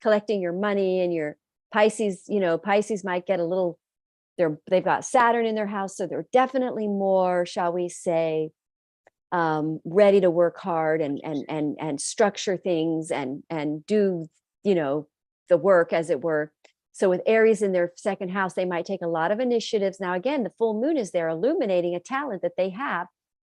collecting your money. And your Pisces might get a little, they've got Saturn in their house, so they're definitely more, shall we say, ready to work hard and structure things and do, the work, as it were. So with Aries in their second house, they might take a lot of initiatives. Now, again, the full moon is there illuminating a talent that they have.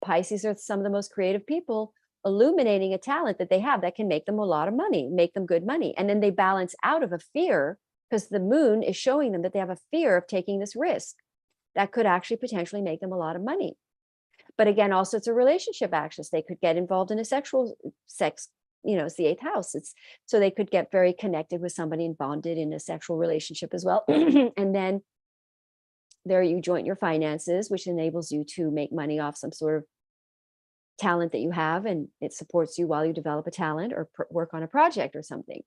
Pisces are some of the most creative people, illuminating a talent that they have that can make them a lot of money, make them good money. And then they balance out of a fear, because the moon is showing them that they have a fear of taking this risk that could actually potentially make them a lot of money. But again, also it's a relationship axis. They could get involved in a sex, it's the eighth house. So they could get very connected with somebody and bonded in a sexual relationship as well. And then there you join your finances, which enables you to make money off some sort of talent that you have, and it supports you while you develop a talent or work on a project or something.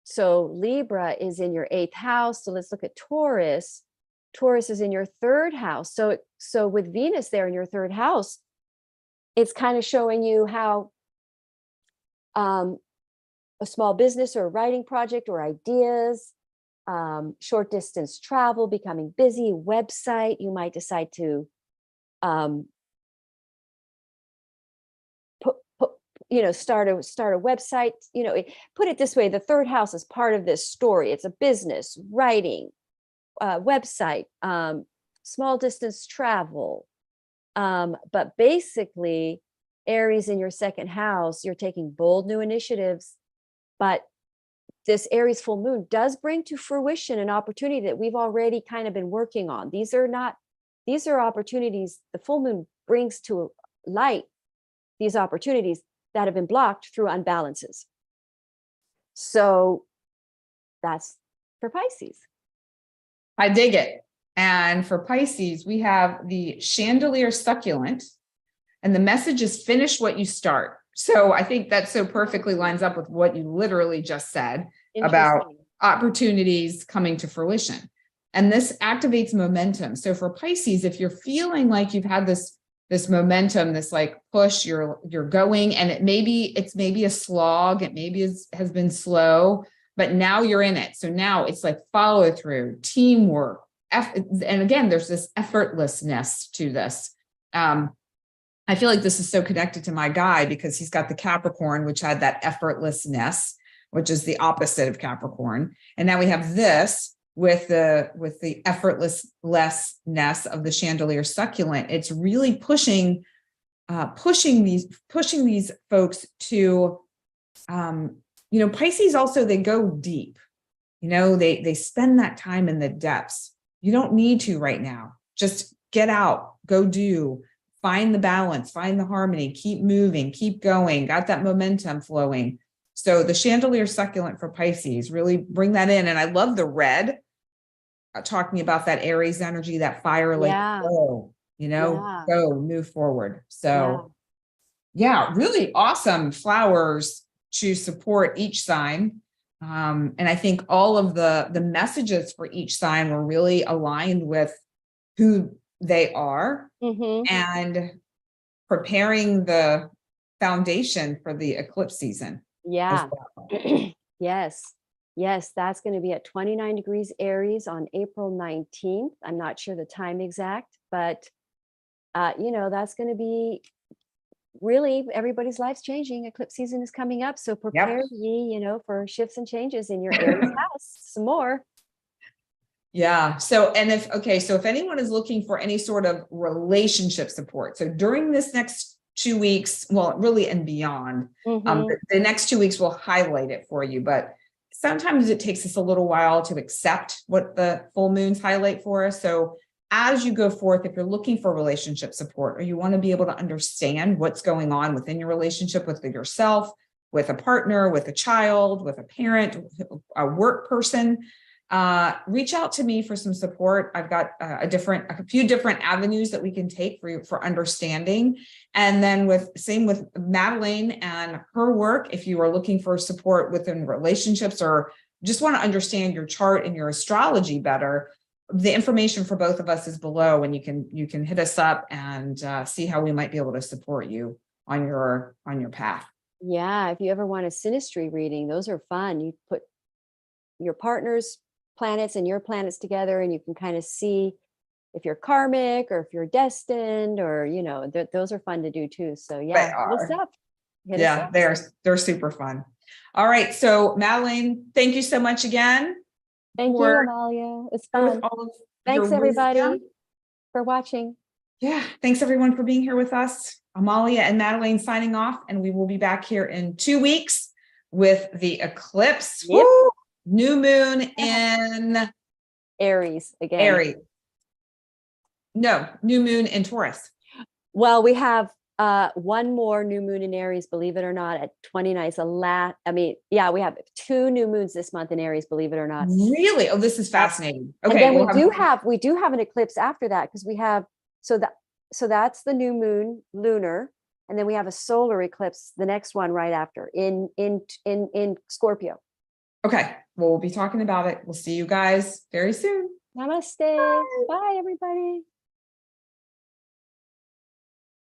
So Libra is in your eighth house. So let's look at Taurus. Taurus is in your third house. So with Venus there in your third house, it's kind of showing you how a small business or a writing project or ideas, short distance travel, becoming busy, website, you might decide to start a website. Put it this way, the third house is part of this story. It's a business, writing, website, small distance travel. But basically, Aries in your second house, you're taking bold new initiatives, but this Aries full moon does bring to fruition an opportunity that we've already kind of been working on. These are opportunities the full moon brings to light, these opportunities that have been blocked through unbalances. So that's for Pisces. I dig it. And for Pisces, we have the chandelier succulent, and the message is finish what you start. So I think that so perfectly lines up with what you literally just said about opportunities coming to fruition. And this activates momentum. So for Pisces, if you're feeling like you've had this momentum, this like push, you're going, and it's maybe a slog, it maybe has been slow, but now you're in it. So now it's like follow through, teamwork. And again, there's this effortlessness to this. I feel like this is so connected to my guy because he's got the Capricorn, which had that effortlessness, which is the opposite of Capricorn. And now we have this with the effortlessness of the chandelier succulent. It's really pushing these folks to, Pisces also, they go deep, they spend that time in the depths. You don't need to right now. Just get out, go do, find the balance, find the harmony, keep moving, keep going, got that momentum flowing. So the chandelier succulent for Pisces, really bring that in. And I love the red, talking about that Aries energy, that fire, like, go, go, move forward. So yeah, really awesome flowers to support each sign. And I think all of the messages for each sign were really aligned with who they are, and preparing the foundation for the eclipse season. Yeah. Well. Yes, that's going to be at 29 degrees Aries on April 19th. I'm not sure the time exact, but that's going to be really everybody's life's changing. Eclipse season is coming up, so prepare ye, for shifts and changes in your Aries house. Some more. Yeah. So if anyone is looking for any sort of relationship support, so during this next 2 weeks, well, really and beyond, the next 2 weeks will highlight it for you. But sometimes it takes us a little while to accept what the full moons highlight for us. So as you go forth, if you're looking for relationship support, or you want to be able to understand what's going on within your relationship with yourself, with a partner, with a child, with a parent, a work person, reach out to me for some support. I've got a few different avenues that we can take for understanding. And then same with Madelaine and her work. If you are looking for support within relationships or just want to understand your chart and your astrology better, the information for both of us is below, and you can hit us up and see how we might be able to support you on your path. Yeah, if you ever want a synastry reading, those are fun. You put your partner's planets and your planets together, and you can kind of see if you're karmic or if you're destined, or those are fun to do too. So yeah, hit us up. Yeah, they're super fun. All right, so Madelaine, thank you so much again. Thank you, Amalia. It's fun. Thanks everybody for watching. Yeah, thanks everyone for being here with us. Amalia and Madelaine signing off, and we will be back here in 2 weeks with the eclipse. Yep. Woo! New moon in Aries again. Aries. No, new moon in Taurus. Well, we have one more new moon in Aries, believe it or not, at 29. We have 2 new moons this month in Aries, believe it or not. Really? Oh, this is fascinating. Okay. And then we do have an eclipse after that, because we have so that's the new moon lunar, and then we have a solar eclipse, the next one right after in Scorpio. Okay. Well, we'll be talking about it. We'll see you guys very soon. Namaste. Bye everybody.